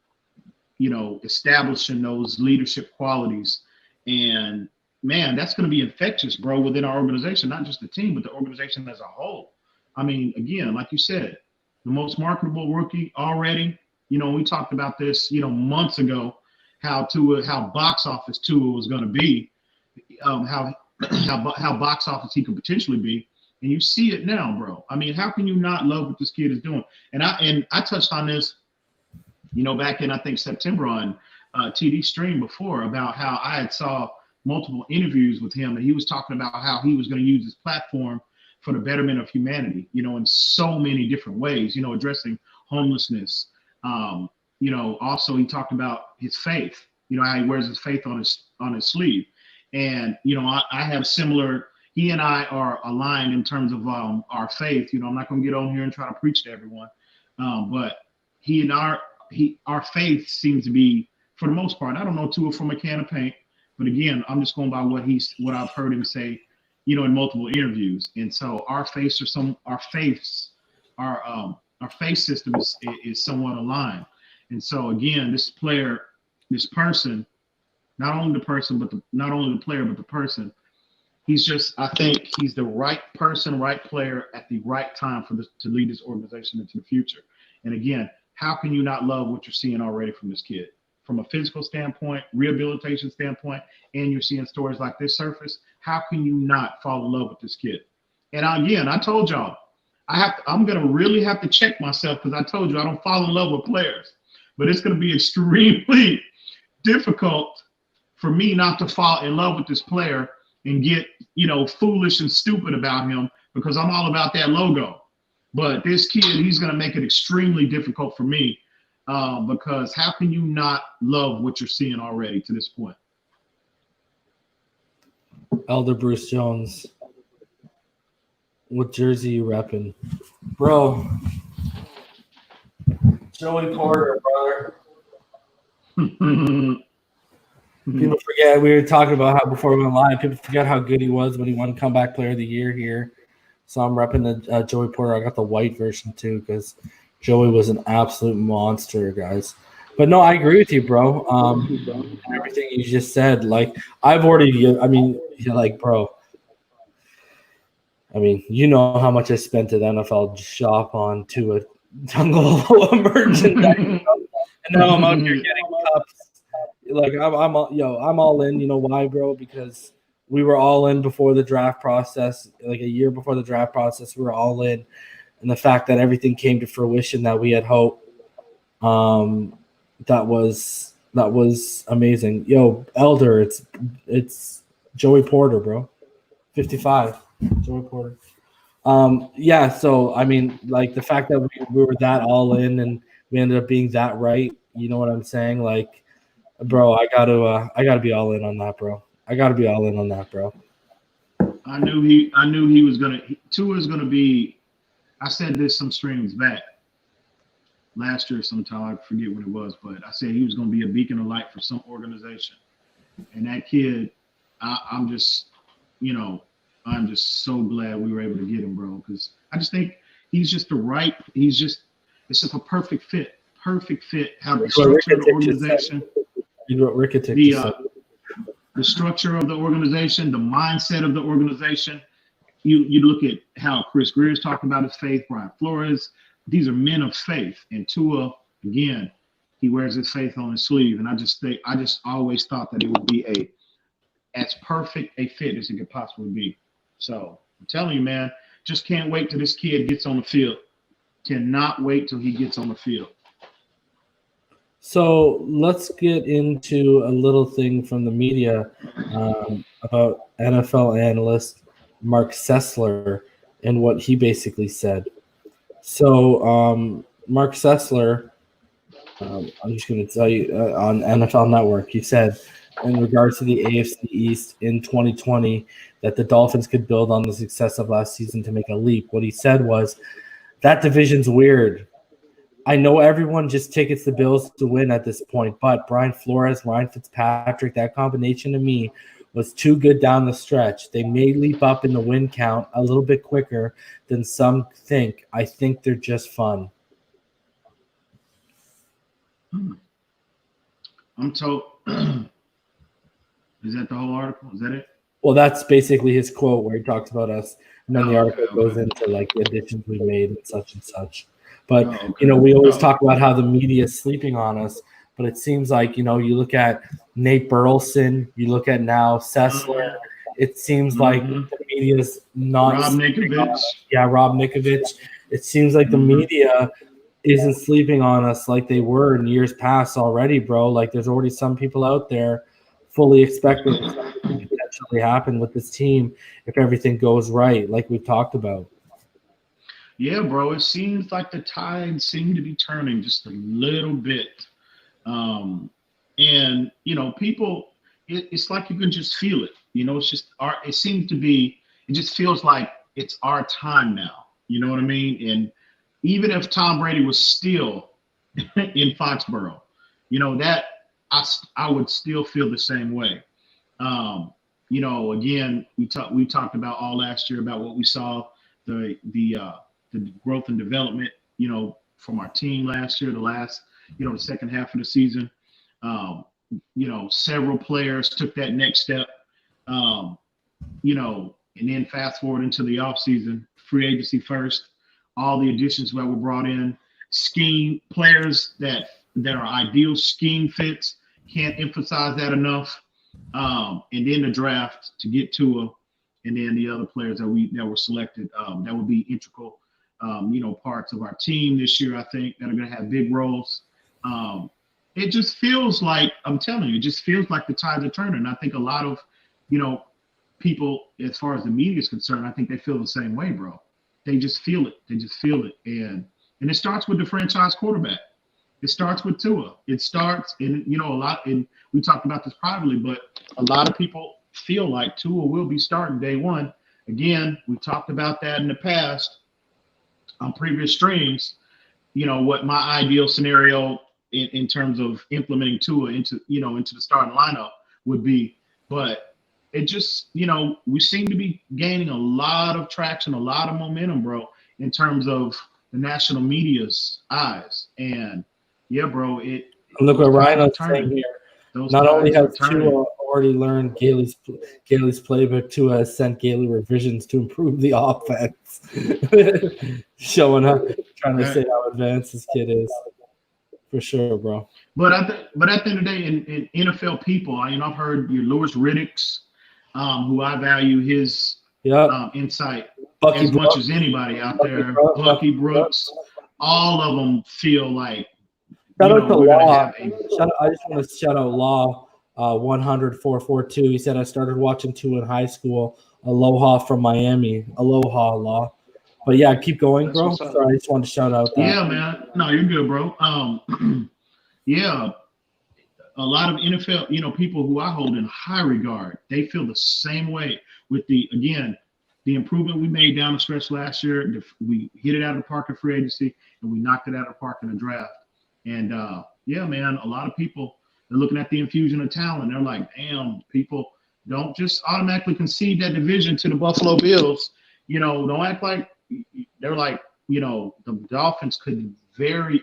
Establishing those leadership qualities. And, man, that's going to be infectious, bro, within our organization, not just the team, but the organization as a whole. I mean, again, like you said, the most marketable rookie already. We talked about this, months ago, how box office Tua was going to be, how box office he could potentially be, and you see it now, bro. I mean, how can you not love what this kid is doing? And I touched on this, back in I think September on TD Stream before about how I had saw multiple interviews with him, and he was talking about how he was going to use his platform for the betterment of humanity, in so many different ways, addressing homelessness. Also he talked about his faith, how he wears his faith on his sleeve. And, I have similar, he and I are aligned in terms of our faith. I'm not going to get on here and try to preach to everyone. But he and our faith seems to be, for the most part, I don't know Tua from a can of paint, but again, I'm just going by what I've heard him say, in multiple interviews. And so our faith system is somewhat aligned. And so again, this person, not only the player, but the person. I think he's the right person, right player at the right time to lead this organization into the future. And again, how can you not love what you're seeing already from this kid? From a physical standpoint, rehabilitation standpoint, and you're seeing stories like this surface, how can you not fall in love with this kid? And again, I told y'all, I'm going to really have to check myself because I told you I don't fall in love with players. But it's going to be extremely difficult for me not to fall in love with this player and get, foolish and stupid about him because I'm all about that logo. But this kid, he's going to make it extremely difficult for me because how can you not love what you're seeing already to this point? Elder Bruce Jones, what jersey you repping? Bro, Joey Porter, brother. People forget, we were talking about how before we went live, people forget how good he was when he won Comeback Player of the Year here. So I'm repping the Joey Porter. I got the white version too because Joey was an absolute monster, guys. But no, I agree with you, bro. Everything you just said, like I've already, bro. I mean, how much I spent at NFL shop on Tua Tagovailoa merchandise, and now I'm out here getting cups. Like I'm all in. You know why, bro? Because we were all in before the draft process. Like a year before the draft process, we were all in, and the fact that everything came to fruition that we had hoped, that was amazing. Yo, Elder, it's Joey Porter, bro. 55, Joey Porter. Yeah, so I mean, like the fact that we were that all in and we ended up being that right, you know what I'm saying? Like, bro, I gotta be all in on that, bro. I gotta be all in on that, bro. I knew he was gonna. Tua is gonna be. I said this some streams back last year sometime. I forget when it was, but I said he was gonna be a beacon of light for some organization. And that kid, I'm just, I'm just so glad we were able to get him, bro. Because I just think he's just it's just a perfect fit. Perfect fit. How the structure of the organization, the structure of the organization, the mindset of the organization. You look at how Chris Greer is talking about his faith, Brian Flores. These are men of faith. And Tua, again, he wears his faith on his sleeve. And I just always thought that it would be as perfect a fit as it could possibly be. So I'm telling you, man, just can't wait till this kid gets on the field. Cannot wait till he gets on the field. So let's get into a little thing from the media about NFL analyst Mark Sessler and what he basically said. So Mark Sessler, I'm just going to tell you on NFL Network, he said in regards to the AFC East in 2020 that the Dolphins could build on the success of last season to make a leap. What he said was, that division's weird. I know everyone just tickets the Bills to win at this point, but Brian Flores, Ryan Fitzpatrick, that combination to me was too good down the stretch. They may leap up in the win count a little bit quicker than some think. I think they're just fun. I'm told. Is that the whole article? Is that it? Well, that's basically his quote where he talks about us, and then the article goes into like the additions we made and such. But we always talk about how the media is sleeping on us. But it seems like you look at Nate Burleson, you look at now Sessler. It seems like the media's not. Rob Nikovich. Yeah, Rob Nikovich. It seems like the media isn't sleeping on us like they were in years past already, bro. Like there's already some people out there fully expecting something to potentially happen with this team if everything goes right, like we've talked about. Yeah, bro. It seems like the tides seem to be turning just a little bit. And people, it's like you can just feel it. It's just it just feels like it's our time now. You know what I mean? And even if Tom Brady was still in Foxborough, that I would still feel the same way. Again, we talked about all last year about what we saw, the growth and development, from our team last year, the second half of the season. Several players took that next step, and then fast forward into the offseason, free agency first, all the additions that were brought in, scheme players that are ideal scheme fits, can't emphasize that enough. And then the draft to get Tua, and then the other players that were selected that will be integral, parts of our team this year, I think, that are going to have big roles. It just feels like, I'm telling you, it just feels like the tides are turning. I think a lot of, people, as far as the media is concerned, I think they feel the same way, bro. They just feel it. And it starts with the franchise quarterback. It starts with Tua. It starts, and we talked about this privately, but a lot of people feel like Tua will be starting day one. Again, we talked about that in the past on previous streams. What my ideal scenario in terms of implementing Tua into the starting lineup would be, but it just, we seem to be gaining a lot of traction, a lot of momentum, bro, in terms of the national media's eyes. And yeah, bro, look what Ryan is saying here. Not only has Tua already learned Gailey's playbook, Tua has sent Gailey revisions to improve the offense. Showing up, trying to say how advanced this kid is. For sure, bro. But at the end of the day, in NFL people, I've heard your Louis Riddick's, who I value his insight as much as anybody out there. Bucky Brooks, all of them feel like. Shout out to Law. I just want to shout out Law 100-442. He said, I started watching Tua in high school. Aloha from Miami. Aloha, Law. But yeah, keep going, bro. Sorry, I just wanted to shout out that. Yeah, man. No, you're good, bro. Yeah, a lot of NFL, people who I hold in high regard, they feel the same way with the improvement we made down the stretch last year. We hit it out of the park in free agency, and we knocked it out of the park in the draft. And yeah, man, a lot of people, they're looking at the infusion of talent. They're like, damn, people don't just automatically concede that division to the Buffalo Bills. Don't act like they're like, the Dolphins could really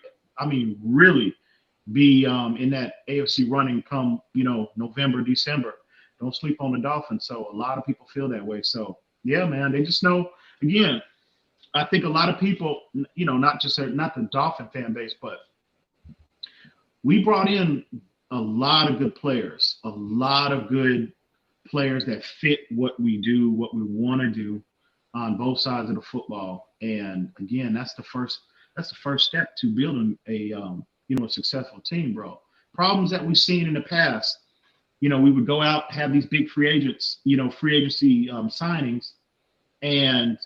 be in that AFC running come, November, December. Don't sleep on the Dolphins. So a lot of people feel that way. So yeah, man, they just know. Again, I think a lot of people, not the Dolphin fan base, but we brought in a lot of good players, that fit what we do, what we want to do on both sides of the football. And again, that's the first step to building a successful team, bro. Problems that we've seen in the past, we would go out, have these big free agency signings, and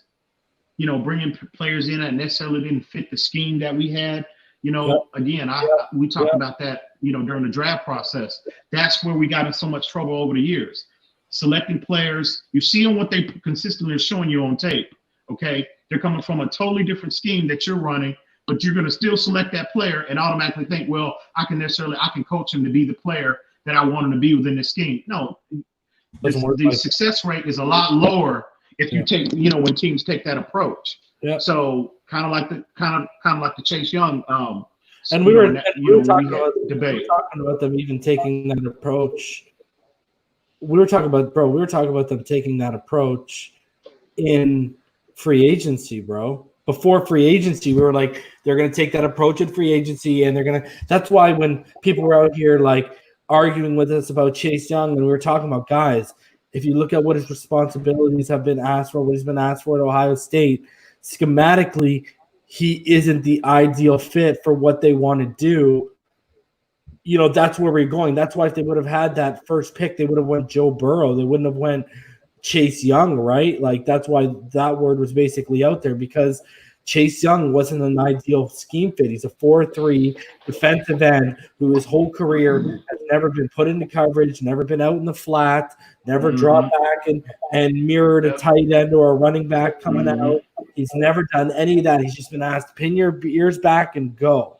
bringing players in that necessarily didn't fit the scheme that we had. Again, we talked about that, during the draft process. That's where we got in so much trouble over the years. Selecting players, you're seeing what they consistently are showing you on tape. Okay, they're coming from a totally different scheme that you're running, but you're going to still select that player and automatically think, well, I can coach him to be the player that I want him to be within this scheme. No, the success rate is a lot lower if you take, when teams take that approach. Yeah. So kind of like the Chase Young. And we were talking about them even taking that approach. We were talking about them taking that approach in free agency, bro. Before free agency, we were like, they're going to take that approach in free agency, and that's why when people were out here like arguing with us about Chase Young, and we were talking about, guys, if you look at what his responsibilities have been asked for, what he's been asked for at Ohio State, schematically, he isn't the ideal fit for what they want to do. That's where we're going. That's why if they would have had that first pick, they would have went Joe Burrow. They wouldn't have went Chase Young, right? Like, that's why that word was basically out there, because Chase Young wasn't an ideal scheme fit. He's a 4-3 defensive end who his whole career has never been put into coverage, never been out in the flat, never dropped back and mirrored a tight end or a running back coming out. He's never done any of that. He's just been asked, pin your ears back and go.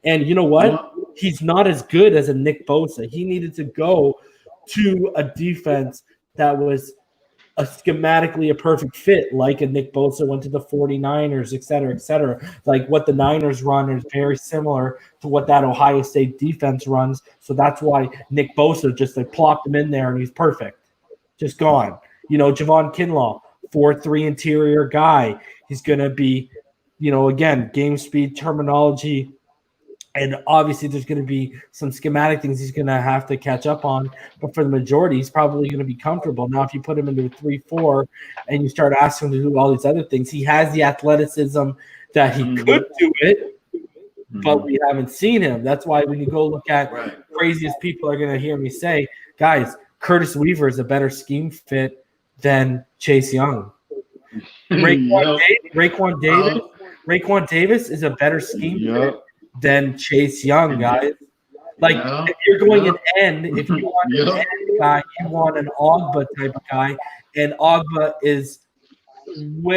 And you know what? He's not as good as a Nick Bosa. He needed to go to a defense that was schematically a perfect fit, like a Nick Bosa went to the 49ers, et cetera, like what the Niners run is very similar to what that Ohio State defense runs. So that's why Nick Bosa just plopped him in there and he's perfect. Just gone. Javon Kinlaw, 4-3 interior guy. He's going to be, again, game speed terminology. And obviously there's going to be some schematic things he's going to have to catch up on. But for the majority, he's probably going to be comfortable. Now, if you put him into a 3-4 and you start asking him to do all these other things, he has the athleticism that he could do it, but we haven't seen him. That's why when you go look at craziest people are going to hear me say, guys, Curtis Weaver is a better scheme fit than Chase Young. Raekwon Davis is a better scheme fit than Chase Young, guys. Like, if you're going an end, if you want an end guy, you want an Ogba type of guy, and Ogba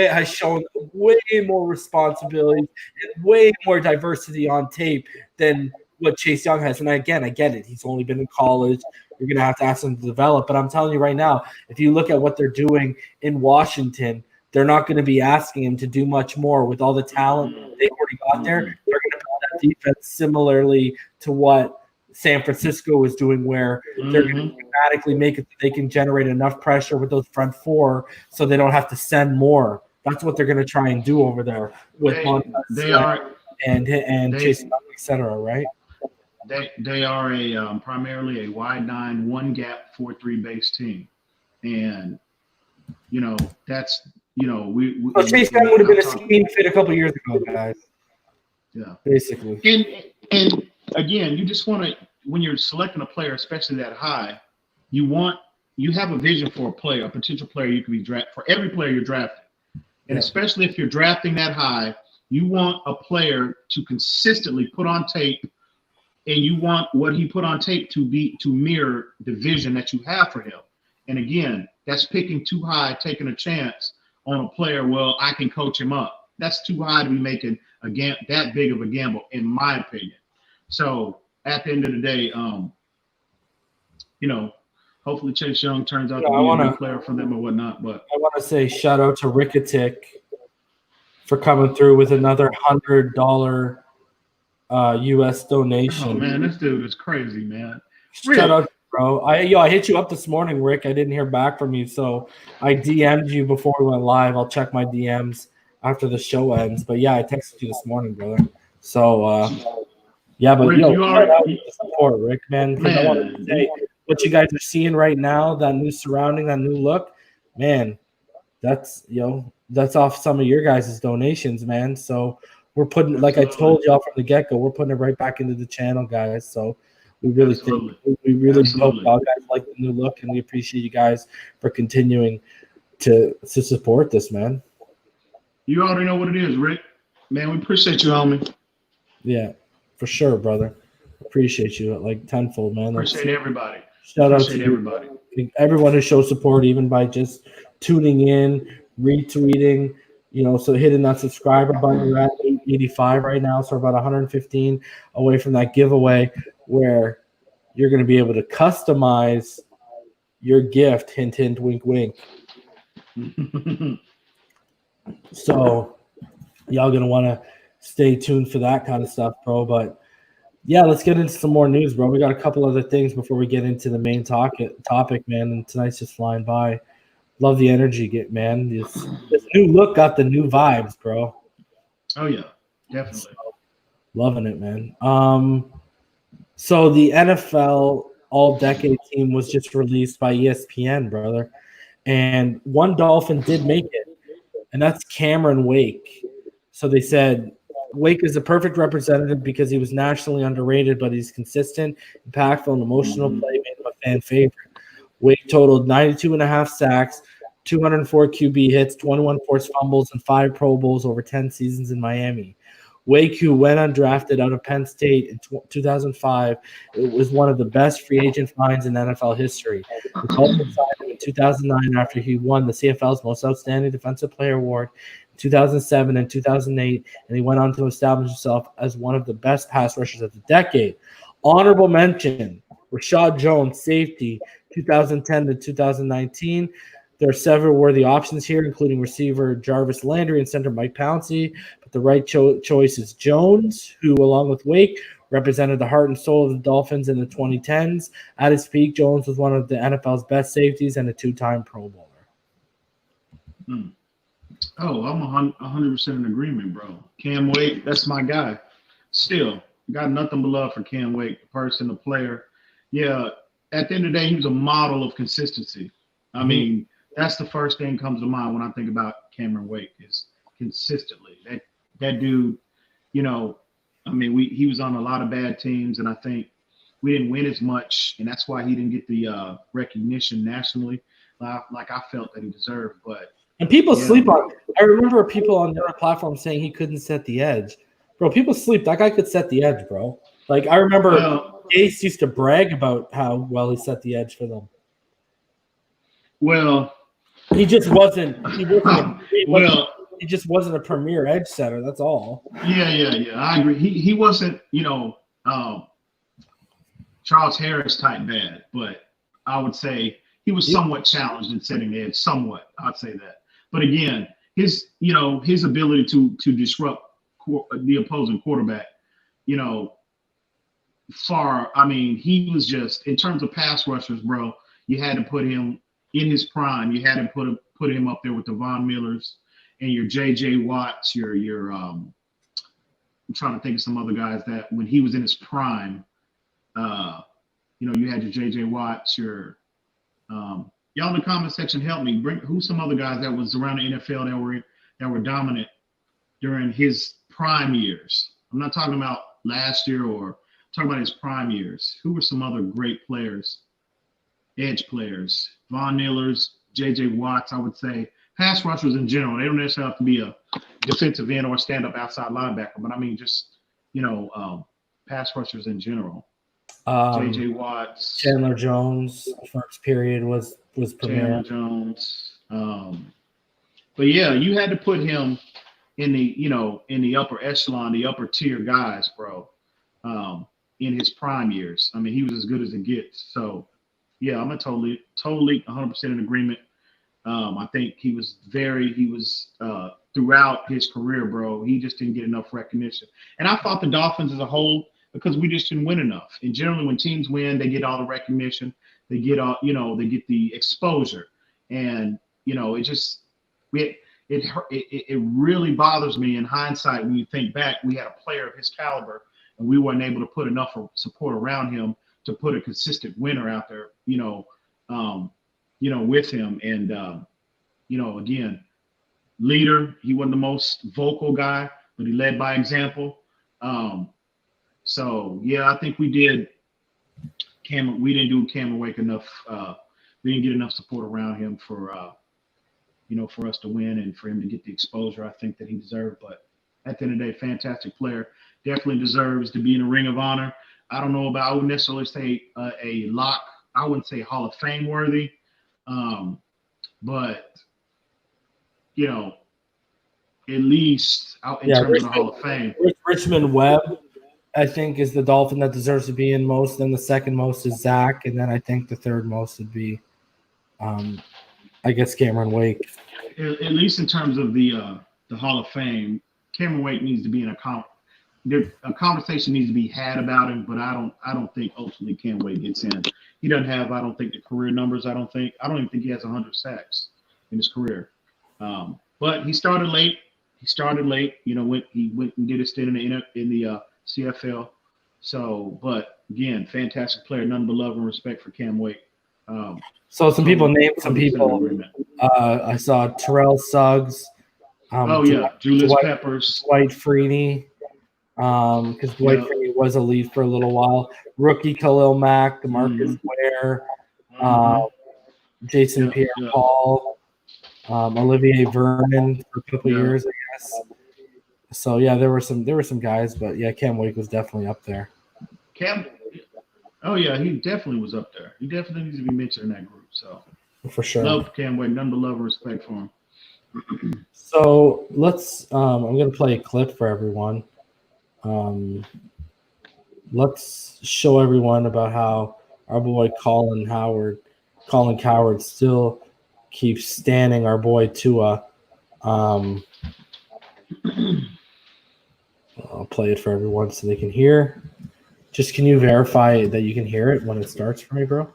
has shown way more responsibility and way more diversity on tape than what Chase Young has. And again, I get it. He's only been in college. You're going to have to ask him to develop. But I'm telling you right now, if you look at what they're doing in Washington, they're not going to be asking him to do much more with all the talent they've already got there. They're going to build that defense similarly to what San Francisco is doing, where they're going to dramatically make it so they can generate enough pressure with those front four so they don't have to send more. That's what they're going to try and do over there with Jason, et cetera, right? They are primarily a wide 9, 1-gap, 4-3 base team. And, that's – Chase Young would have been a scheme fit a couple years ago, guys. Yeah, basically. And again, you just want to, when you're selecting a player, especially that high, you have a vision for a potential player you could be drafted for every player you're drafting. And especially if you're drafting that high, you want a player to consistently put on tape, and you want what he put on tape to mirror the vision that you have for him. And again, that's picking too high, taking a chance on a player. Well, I can coach him up. That's too high to be making that big of a gamble, in my opinion. So at the end of the day, hopefully Chase Young turns out to be a good player for them or whatnot. But I want to say shout out to Ricketic for coming through with another $100 U.S. donation. Oh man, this dude is crazy, man. Shout out, bro. I hit you up this morning, Rick. I didn't hear back from you, so I DM'd you before we went live. I'll check my DMs after the show ends. But yeah, I texted you this morning, brother. So yeah, but Rick, you already support, Rick, man. Because I want to say what you guys are seeing right now, that new surrounding, that new look, man. That's off some of your guys' donations, man. So we're putting, like I told y'all from the get-go, we're putting it right back into the channel, guys. So we really hope y'all guys like the new look, and we appreciate you guys for continuing to support this, man. You already know what it is, Rick. Man, we appreciate you, homie. Yeah, for sure, brother. Appreciate you like tenfold, man. Appreciate everybody. Shout out to everybody. Everyone who shows support, even by just tuning in, retweeting, so hitting that subscriber button. We're at 885 right now, so we're about 115 away from that giveaway where you're going to be able to customize your gift. Hint, hint, wink, wink. So y'all going to want to stay tuned for that kind of stuff, bro. But yeah, let's get into some more news, bro. We got a couple other things before we get into the main topic, man. And tonight's just flying by. Love the energy, man. This new look got the new vibes, bro. Oh yeah, definitely. So, loving it, man. So the NFL All-Decade Team was just released by ESPN, brother, and one Dolphin did make it, and that's Cameron Wake. So they said Wake is a perfect representative because he was nationally underrated, but he's consistent, impactful, and emotional play, made him a fan favorite. Wake totaled 92.5 sacks, 204 QB hits, 21 forced fumbles, and 5 Pro Bowls over 10 seasons in Miami. Wake, who went undrafted out of Penn State in 2005, it was one of the best free agent finds in NFL history. The Dolphins signed him in 2009 after he won the CFL's Most Outstanding Defensive Player Award in 2007 and 2008, and he went on to establish himself as one of the best pass rushers of the decade. Honorable mention, Rashad Jones, safety, 2010 to 2019. There are several worthy options here, including receiver Jarvis Landry and center Mike Pouncey. But the right choice is Jones, who, along with Wake, represented the heart and soul of the Dolphins in the 2010s. At his peak, Jones was one of the NFL's best safeties and a 2-time Pro Bowler. Oh, I'm 100% in agreement, bro. Cam Wake, that's my guy. Still, got nothing but love for Cam Wake, the person, the player. Yeah, at the end of the day, he was a model of consistency. I mean, that's the first thing that comes to mind when I think about Cameron Wake is consistently. That dude, he was on a lot of bad teams, and I think we didn't win as much, and that's why he didn't get the recognition nationally like I felt that he deserved. And people sleep on it. I remember people on their platform saying he couldn't set the edge. Bro, people sleep. That guy could set the edge, bro. Like, I remember Ace used to brag about how well he set the edge for them. Well, he just wasn't. He just wasn't a premier edge setter. That's all. Yeah. I agree. He wasn't, Charles Harris type bad, but I would say he was somewhat challenged in setting the edge. Somewhat, I'd say that. But again, his ability to disrupt the opposing quarterback, he was just, in terms of pass rushers, bro, you had to put him in his prime. You had to put him up there with the Von Millers and your J.J. Watts, your I'm trying to think of some other guys that when he was in his prime, you had your J.J. Watts, your y'all in the comment section, help me. Who's some other guys that was around the NFL that were dominant during his prime years? I'm not talking about last year or I'm talking about his prime years. Who were some other great players, edge players? Von Millers, J.J. Watts, I would say pass rushers in general. They don't necessarily have to be a defensive end or a stand-up outside linebacker, but I mean just pass rushers in general. J.J. Watts, Chandler Jones, first period was premier. Chandler Jones. But yeah, you had to put him in the upper echelon, the upper tier guys, bro. In his prime years. I mean, he was as good as it gets. So yeah, I'm totally 100% in agreement. I think he was throughout his career, bro, he just didn't get enough recognition. And I thought the Dolphins as a whole, because we just didn't win enough. And generally when teams win, they get all the recognition, they get they get the exposure. And, it really bothers me in hindsight when you think back, we had a player of his caliber and we weren't able to put enough support around him to put a consistent winner out there, with him. And, again, leader, he wasn't the most vocal guy, but he led by example. So yeah, I think we didn't do Cameron Wake enough. We didn't get enough support around him for us to win and for him to get the exposure I think that he deserved. But at the end of the day, fantastic player, definitely deserves to be in the Ring of Honor. I wouldn't necessarily say a lock. I wouldn't say Hall of Fame worthy, but at least in terms of the Hall of Fame. Richmond Webb, I think, is the Dolphin that deserves to be in most. Then the second most is Zach, and then I think the third most would be, I guess, Cameron Wake. At least in terms of the Hall of Fame, Cameron Wake needs to be in a conversation needs to be had about him, but I don't think ultimately Cam Wake gets in. He doesn't have, I don't think, the career numbers. I don't even think he has 100 sacks in his career. But he started late. He went and did a stint in the CFL. So, but again, fantastic player. None but love and respect for Cam Wake. So some people named some people. I saw Terrell Suggs. Julius Peppers, Dwight Freeney. Because Dwight Freeney was a lead for a little while. Rookie Khalil Mack, DeMarcus Ware, Jason Pierre-Paul, Olivier Vernon for a couple years, I guess. So yeah, there were some guys, but yeah, Cam Wake was definitely up there. He definitely was up there. He definitely needs to be mentioned in that group. So for sure, love Cam Wake, none but love and respect for him. So let's. I'm gonna play a clip for everyone. Let's show everyone about how our boy Colin Cowherd still keeps standing our boy Tua. I'll play it for everyone so they can hear. Just can you verify that you can hear it when it starts for me, bro?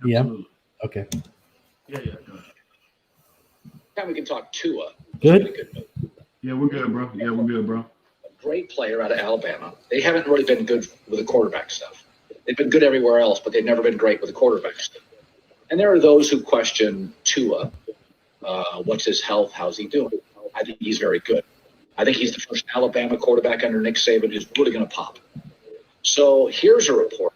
Absolutely. Yeah? Okay. Yeah, go ahead. Now we can talk Tua. Good? Yeah, we're good, bro. A great player out of Alabama. They haven't really been good with the quarterback stuff. They've been good everywhere else, but they've never been great with the quarterback stuff. And there are those who question Tua. What's his health? How's he doing? I think he's very good. I think he's the first Alabama quarterback under Nick Saban who's really going to pop. So here's a report.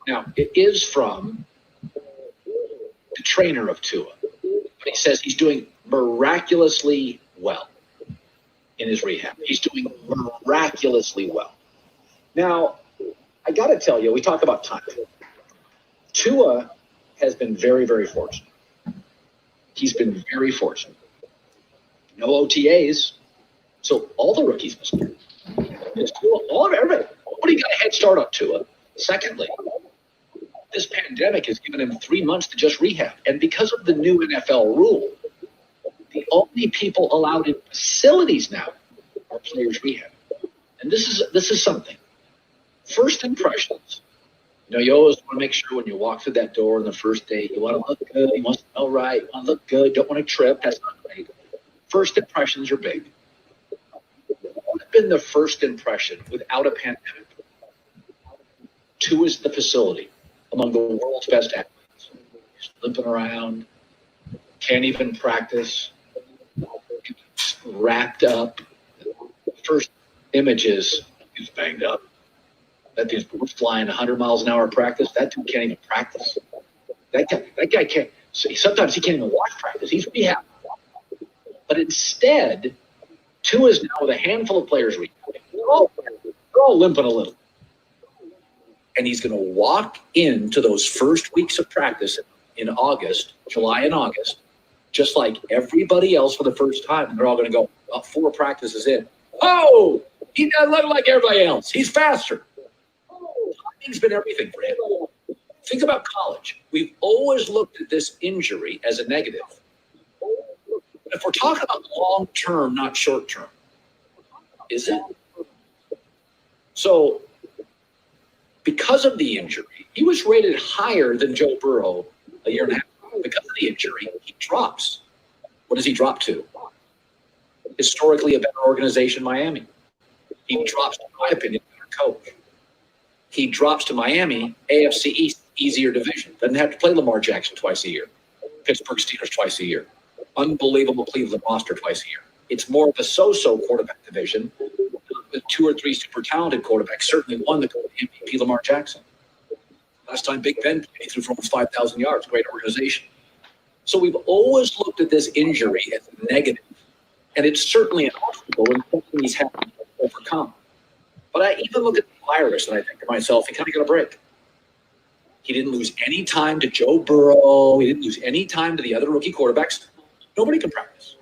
Now, it is from the trainer of Tua. But he says he's doing miraculously well in his rehab. He's doing miraculously well. Now, I got to tell you, we talk about time. Tua has been very, very fortunate. He's been very fortunate. No OTAs. So all the rookies must be. All of everybody. Nobody got a head start on Tua. Secondly, this pandemic has given him 3 months to just rehab. And because of the new NFL rule, the only people allowed in facilities now are players rehab. And this is something. First impressions. You always want to make sure when you walk through that door on the first day, you want to look good, you want to smell right, you want to look good, don't want to trip. That's not great. First impressions are big. What would have been the first impression without a pandemic? Two is the facility among the world's best athletes. He's limping around, can't even practice, wrapped up. The first images, he's banged up. That dude's flying 100 miles an hour in practice. That dude can't even practice. That guy can't. So sometimes he can't even watch practice. He's rehabbing. But instead, Tua is now with a handful of players rehabbing. They're all limping a little. And he's going to walk into those first weeks of practice in August, July and August, just like everybody else for the first time. And they're all going to go, 4 practices in. Oh, he doesn't look like everybody else. He's faster. Timing's been everything for him. Think about college. We've always looked at this injury as a negative. If we're talking about long-term, not short-term, is it? So because of the injury, he was rated higher than Joe Burrow a year and a half ago. Because of the injury, he drops. What does he drop to? Historically a better organization, Miami. He drops, in my opinion, a better coach. He drops to Miami, AFC East, easier division. Doesn't have to play Lamar Jackson twice a year. Pittsburgh Steelers twice a year. Unbelievable Cleveland roster twice a year. It's more of a so-so quarterback division with 2 or 3 super talented quarterbacks. Certainly one that could be MVP, Lamar Jackson. Last time Big Ben played, he threw for almost 5,000 yards. Great organization. So we've always looked at this injury as a negative, and it's certainly an obstacle and something he's having to overcome. But I even look at the virus and I think to myself, he kind of got a break. He didn't lose any time to Joe Burrow. He didn't lose any time to the other rookie quarterbacks. Nobody can practice.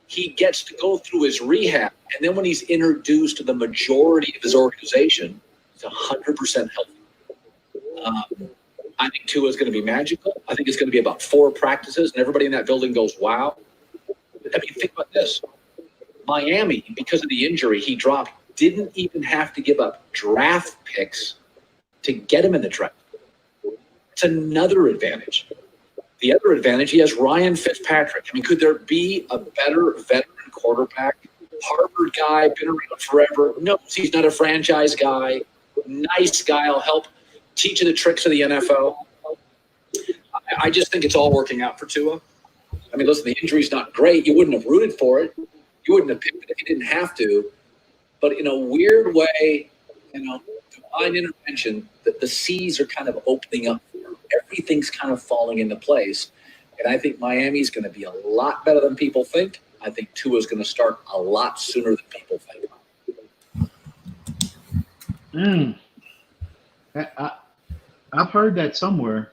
He gets to go through his rehab, and then when he's introduced to the majority of his organization, he's 100% healthy. I think Tua is going to be magical. I think it's going to be about 4 practices, and everybody in that building goes, wow. I mean, think about this. Miami, because of the injury he dropped, didn't even have to give up draft picks to get him in the draft. It's another advantage. The other advantage, he has Ryan Fitzpatrick. I mean, could there be a better veteran quarterback? Harvard guy, been around forever. No, he's not a franchise guy. Nice guy. I'll help teach you the tricks of the NFL. I just think it's all working out for Tua. I mean, listen, the injury's not great. You wouldn't have rooted for it. You wouldn't have picked it if you didn't have to. But in a weird way, divine intervention, that the seas are kind of opening up. Everything's kind of falling into place. And I think Miami's going to be a lot better than people think. I think Tua's going to start a lot sooner than people think. I've heard that somewhere.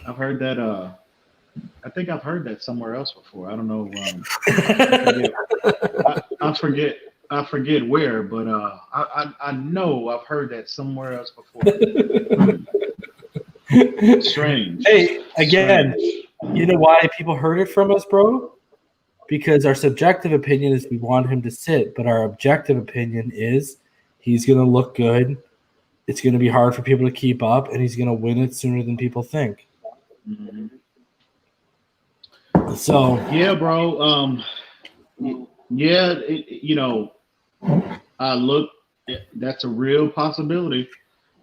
I've heard that. I think I've heard that somewhere else before. I don't know. I forget where, but I know I've heard that somewhere else before. Strange. Hey, again, you know why people heard it from us, bro? Because our subjective opinion is we want him to sit, but our objective opinion is he's going to look good. It's going to be hard for people to keep up, and he's going to win it sooner than people think. Mm-hmm. So yeah, bro. I look. That's a real possibility.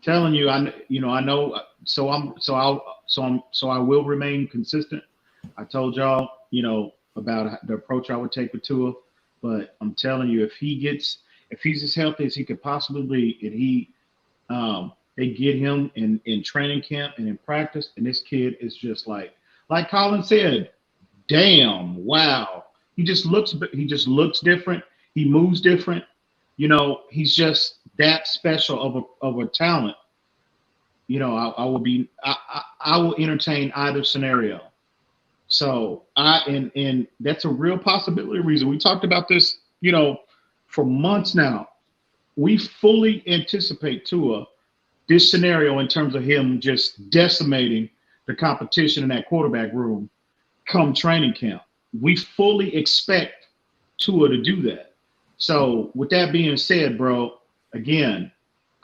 Telling you, I know. So I will remain consistent. I told y'all, about the approach I would take with Tua, but I'm telling you, if he's as healthy as he could possibly be, and they get him in training camp and in practice, and this kid is just like Colin said, damn, wow. He just looks different. He moves different. He's just that special of a talent. I will entertain either scenario. So and that's a real possibility reason. We talked about this, for months now. We fully anticipate Tua, this scenario in terms of him just decimating the competition in that quarterback room come training camp. We fully expect Tua to do that. So with that being said, bro, again,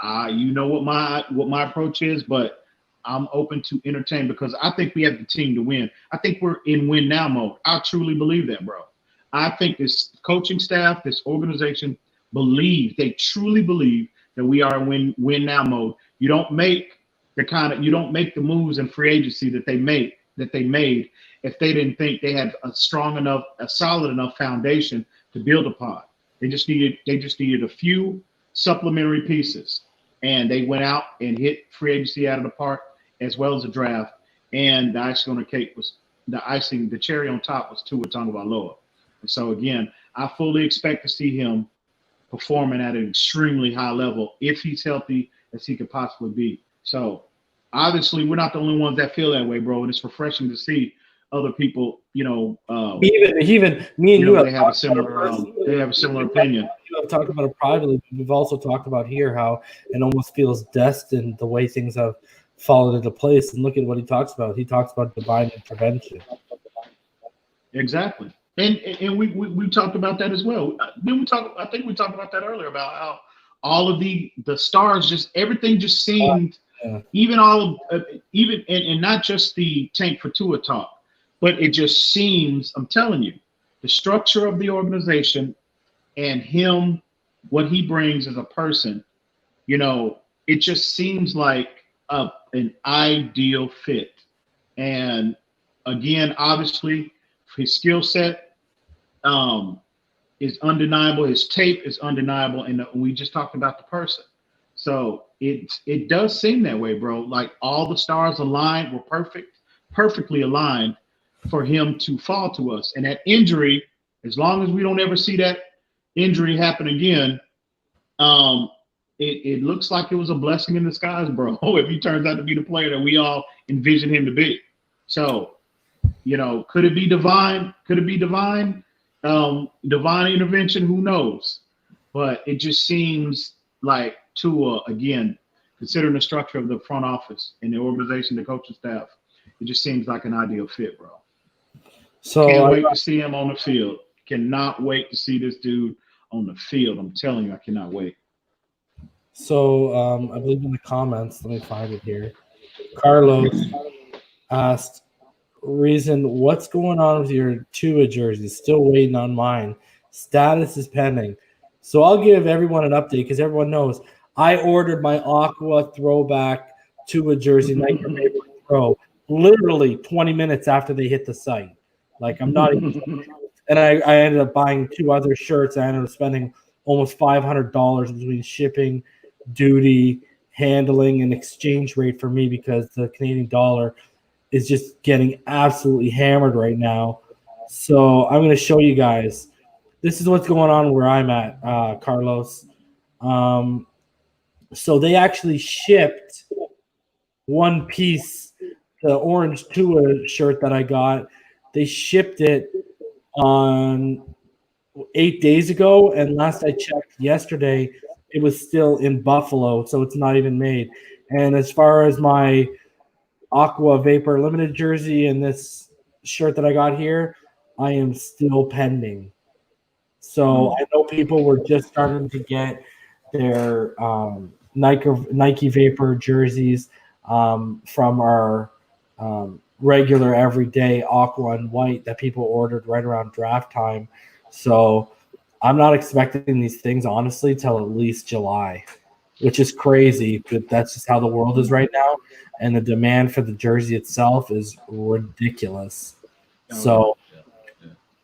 you know what my approach is, but I'm open to entertain because I think we have the team to win. I think we're in win now mode. I truly believe that, bro. I think this coaching staff, this organization they truly believe that we are in win now mode. You don't make the moves in free agency that they made if they didn't think they had a solid enough foundation to build upon. They just needed a few supplementary pieces, and they went out and hit free agency out of the park as well as the draft. and the icing on the cake was the cherry on top was Tua Tagovailoa. And so again, I fully expect to see him performing at an extremely high level if he's healthy as he could possibly be. So obviously, we're not the only ones that feel that way, bro. And it's refreshing to see other people, even me and you they have a similar opinion. You have talked about it privately. We've also talked about here how it almost feels destined the way things have fallen into place. And look at what he talks about. He talks about divine intervention. Exactly. And we talked about that as well. I think we talked about that earlier about how all of the stars, everything just seemed, even and not just the tank for Tua talk, but it just seems, I'm telling you, the structure of the organization and him, what he brings as a person, it just seems like an ideal fit. And again, obviously, his skill set is undeniable. His tape is undeniable, and we just talked about the person. So it does seem that way, bro. Like all the stars aligned were perfectly aligned for him to fall to us. And that injury, as long as we don't ever see that injury happen again, it looks like it was a blessing in disguise, bro. If he turns out to be the player that we all envision him to be. So, could it be divine? Could it be divine? Divine intervention? Who knows? But it just seems like Tua, again, considering the structure of the front office and the organization, the coaching staff, it just seems like an ideal fit, bro. So can't wait to see him on the field. Cannot wait to see this dude on the field. I'm telling you, I cannot wait. So I believe in the comments, let me find it here. Carlos asked, Reason, what's going on with your Tua jersey? Still waiting on mine. Status is pending. So I'll give everyone an update because everyone knows I ordered my Aqua throwback Tua jersey Nike Pro literally 20 minutes after they hit the site. Like I'm not even, and I ended up buying 2 other shirts. I ended up spending almost $500 between shipping, duty, handling, and exchange rate for me because the Canadian dollar is just getting absolutely hammered right now. So I'm going to show you guys. This is what's going on where I'm at, Carlos. So they actually shipped one piece, the orange Tua shirt that I got. They shipped it on 8 days ago, and last I checked yesterday, it was still in Buffalo, so it's not even made. And as far as my Aqua Vapor Limited jersey and this shirt that I got here, I am still pending. So I know people were just starting to get their Nike Vapor jerseys from our regular everyday Aqua and white that people ordered right around draft time. So I'm not expecting these things, honestly, till at least July, which is crazy, but that's just how the world is right now. And the demand for the jersey itself is ridiculous.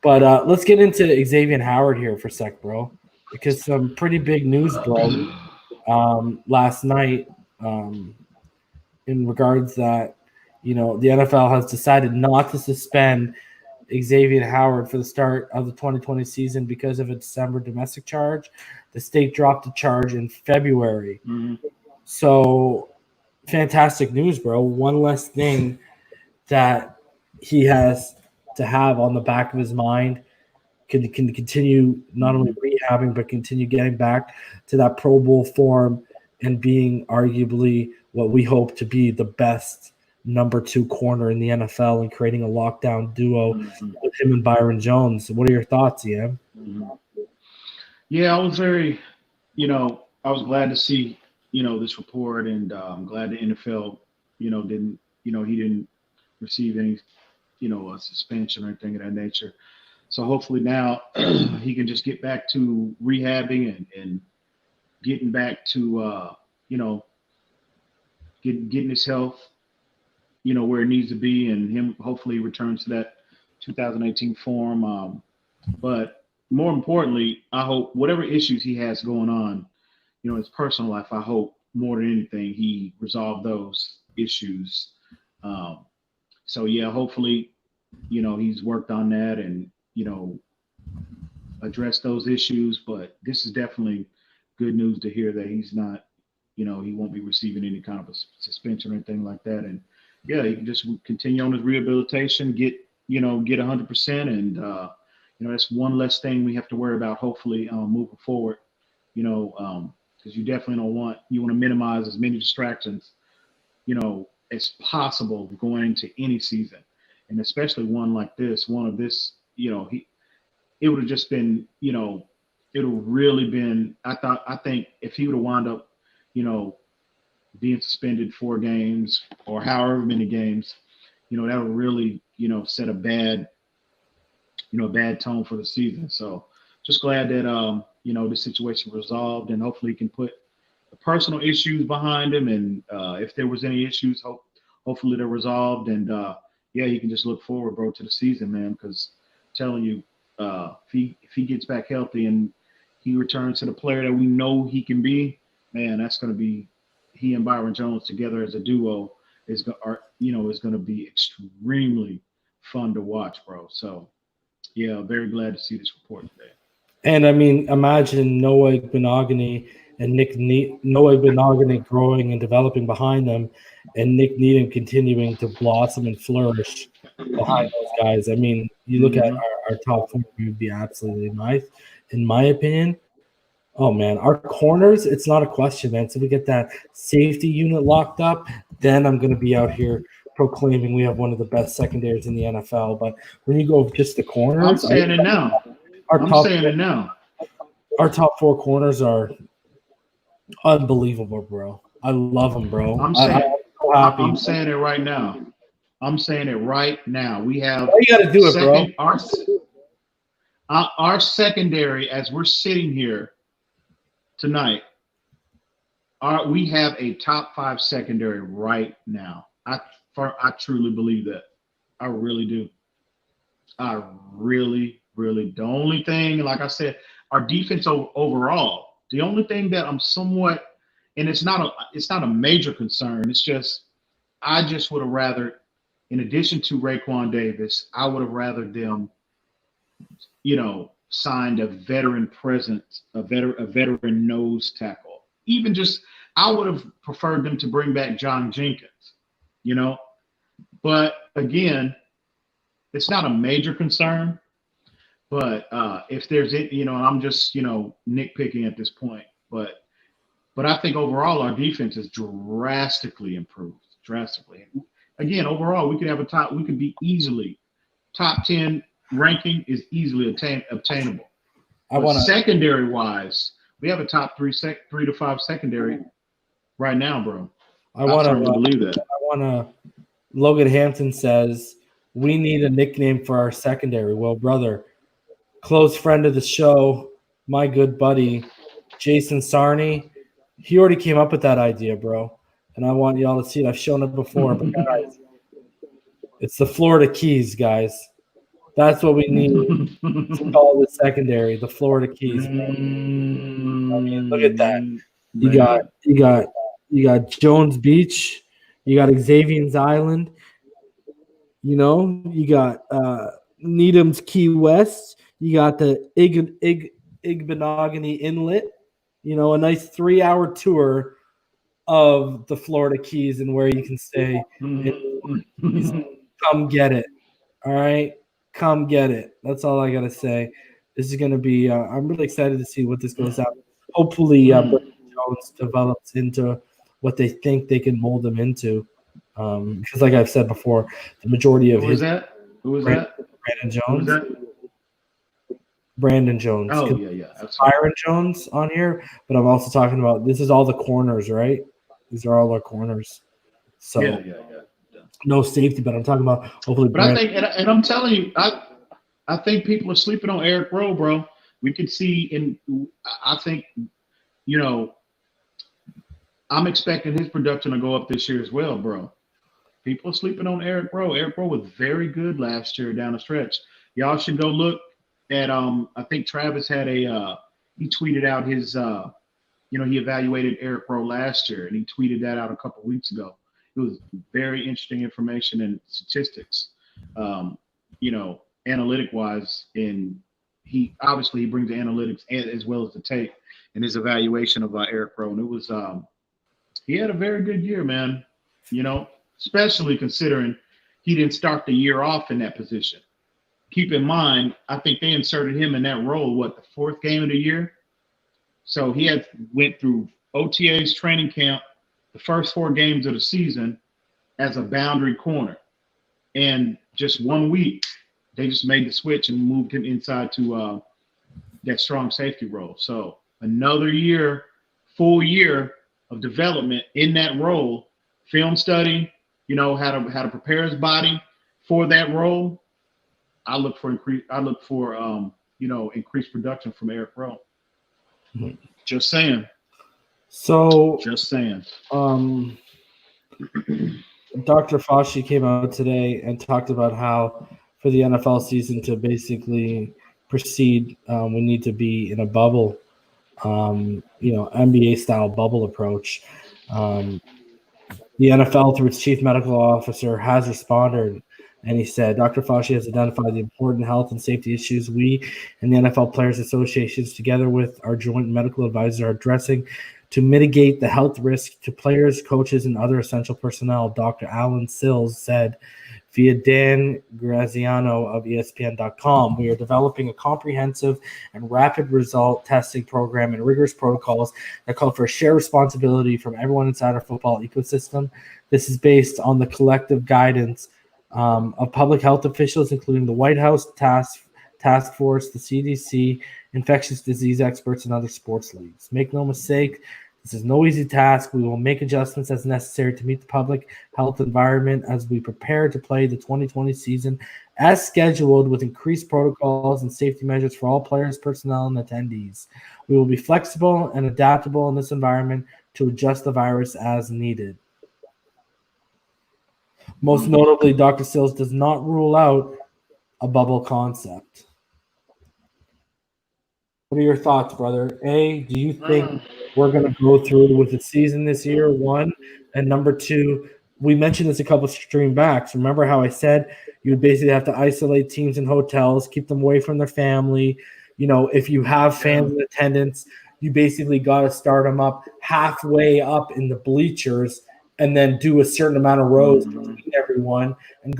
But let's get into Xavien Howard here for a sec, bro, because some pretty big news broke last night in regards that, the NFL has decided not to suspend Xavien Howard for the start of the 2020 season because of a December domestic charge. The state dropped the charge in February. Mm-hmm. So fantastic news, bro. One less thing that he has to have on the back of his mind. Can continue not only rehabbing, but continue getting back to that Pro Bowl form and being arguably what we hope to be the best number 2 corner in the NFL and creating a lockdown duo with him and Byron Jones. What are your thoughts, Ian? Yeah, I was very, I was glad to see, this report, and I'm glad the NFL, he didn't receive any, a suspension or anything of that nature. So hopefully now he can just get back to rehabbing and getting back to, getting his health, where it needs to be, and him hopefully returns to that 2018 form. But more importantly, I hope whatever issues he has going on, his personal life, I hope more than anything he resolved those issues So yeah, hopefully, he's worked on that and addressed those issues. But this is definitely good news to hear that he's not, he won't be receiving any kind of a suspension or anything like that. And yeah, he can just continue on his rehabilitation, get 100%, and that's one less thing we have to worry about. Hopefully, moving forward, because you definitely want to minimize as many distractions, as possible going into any season, and especially one like this, it would have just been, it would have really been. I think if he would have wound up, being suspended 4 games or however many games, that would really, set a bad tone for the season. So just glad that, the situation resolved, and hopefully he can put the personal issues behind him. And if there was any issues, hopefully they're resolved. And yeah, you can just look forward, bro, to the season, man, because telling you, if he gets back healthy and he returns to the player that we know he can be, man, that's going to be, he and Byron Jones together as a duo is going to be extremely fun to watch, bro. So yeah, very glad to see this report today. And I mean, imagine Noah Benogany and Noah Benogany growing and developing behind them, and Nick Needham continuing to blossom and flourish behind those guys. I mean, you look at our top 4, we would be absolutely nice, in my opinion. Oh, man, our corners, it's not a question, man. So we get that safety unit locked up, then I'm going to be out here proclaiming we have one of the best secondaries in the NFL. But when you go just the corners, I'm saying it now. Our top 4 corners are unbelievable, bro. I love them, bro. I'm saying it right now. We have. Well, you got to do it, bro. Our secondary, as we're sitting here tonight, we have a top 5 secondary right now. I truly believe that. I really do. I really. The only thing, like I said, our defense overall, the only thing that I'm somewhat, and it's not a major concern. It's just, I just would have rather, in addition to Raekwon Davis, I would have rather them, signed a veteran presence, a veteran nose tackle. Even just, I would have preferred them to bring back John Jenkins, But again, it's not a major concern. But if there's it, and I'm just, nitpicking at this point. But I think overall our defense is drastically improved. Drastically. Again, overall, we could be easily top 10 ranking is easily obtainable. Secondary wise, we have a top 3 to 5 secondary right now, bro. I firmly believe that. Logan Hampton says we need a nickname for our secondary. Well, brother, close friend of the show, my good buddy, Jason Sarney, he already came up with that idea, bro. And I want y'all to see it. I've shown it before, but guys, it's the Florida Keys, guys. That's what we need to call the secondary, the Florida Keys. Bro. I mean, look at that. You got Jones Beach, you got Xavier's Island, you got Needham's Key West. You got the Igbenogany Inlet, a nice 3-hour tour of the Florida Keys and where you can stay. Come get it. All right? Come get it. That's all I got to say. This is going to be I'm really excited to see what this goes out. Hopefully, Jones develops into what they think they can mold him into. Because like I've said before, the majority of Who was that? Brandon Jones. Brandon Jones. Oh, yeah. That's Byron Jones on here, but I'm also talking about, this is all the corners, right? These are all our corners. So yeah. No safety, but I'm talking about hopefully. But I think, and I'm telling you, I think people are sleeping on Eric Rowe, bro. We could see I think, I'm expecting his production to go up this year as well, bro. People are sleeping on Eric Rowe. Eric Rowe was very good last year down the stretch. Y'all should go look at I think Travis had he tweeted out his he evaluated Eric Rowe last year, and he tweeted that out a couple weeks ago. it was very interesting information and statistics, analytic wise. And he brings the analytics as well as the tape in his evaluation of Eric Rowe. And it was, he had a very good year, man, especially considering he didn't start the year off in that position. Keep in mind, I think they inserted him in that role, the fourth game of the year? So he went through OTA's training camp, the first 4 games of the season as a boundary corner. And just 1 week, they just made the switch and moved him inside to that strong safety role. So another year, full year of development in that role, film study, how to prepare his body for that role. I look for increased production from Eric Rowe. Mm-hmm. Just saying. So, just saying. Dr. Fauci came out today and talked about how for the NFL season to basically proceed, we need to be in a bubble, NBA style bubble approach. The NFL, through its chief medical officer, has responded. And he said, Dr. Fauci has identified the important health and safety issues we and the NFL Players Associations, together with our joint medical advisors, are addressing to mitigate the health risk to players, coaches, and other essential personnel. Dr. Alan Sills said via Dan Graziano of ESPN.com, we are developing a comprehensive and rapid result testing program and rigorous protocols that call for shared responsibility from everyone inside our football ecosystem. This is based on the collective guidance of public health officials, including the White House task force, the CDC, infectious disease experts, and other sports leagues. Make no mistake, this is no easy task. We will make adjustments as necessary to meet the public health environment as we prepare to play the 2020 season as scheduled, with increased protocols and safety measures for all players, personnel, and attendees. We will be flexible and adaptable in this environment to adjust the virus as needed. Most notably, Dr. Sills does not rule out a bubble concept. What are your thoughts, brother? A, do you think we're going to go through with the season this year, one? And number two, we mentioned this a couple stream backs. Remember how I said you would basically have to isolate teams in hotels, keep them away from their family. If you have fans in attendance, you basically got to start them up halfway up in the bleachers and then do a certain amount of rows between everyone and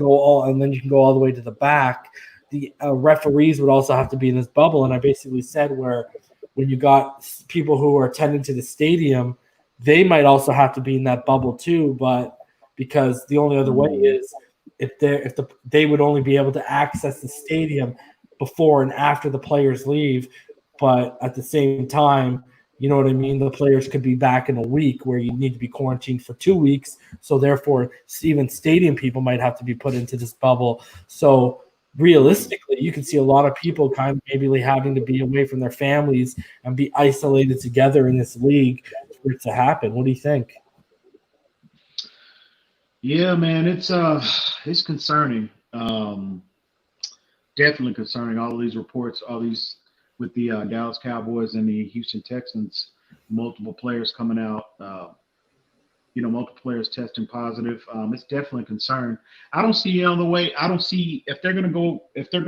then you can go all the way to the back. The referees would also have to be in this bubble. And I basically said when you got people who are attending to the stadium, they might also have to be in that bubble too. But because the only other way is if they would only be able to access the stadium before and after the players leave. But at the same time, you know what I mean? The players could be back in a week where you need to be quarantined for 2 weeks. So therefore, even stadium people might have to be put into this bubble. So realistically, you can see a lot of people kind of maybe having to be away from their families and be isolated together in this league for it to happen. What do you think? Yeah, man, it's concerning. Definitely concerning. All of these reports, all these with the Dallas Cowboys and the Houston Texans, multiple players coming out, multiple players testing positive. It's definitely a concern. I don't see any other way. I don't see if they're going to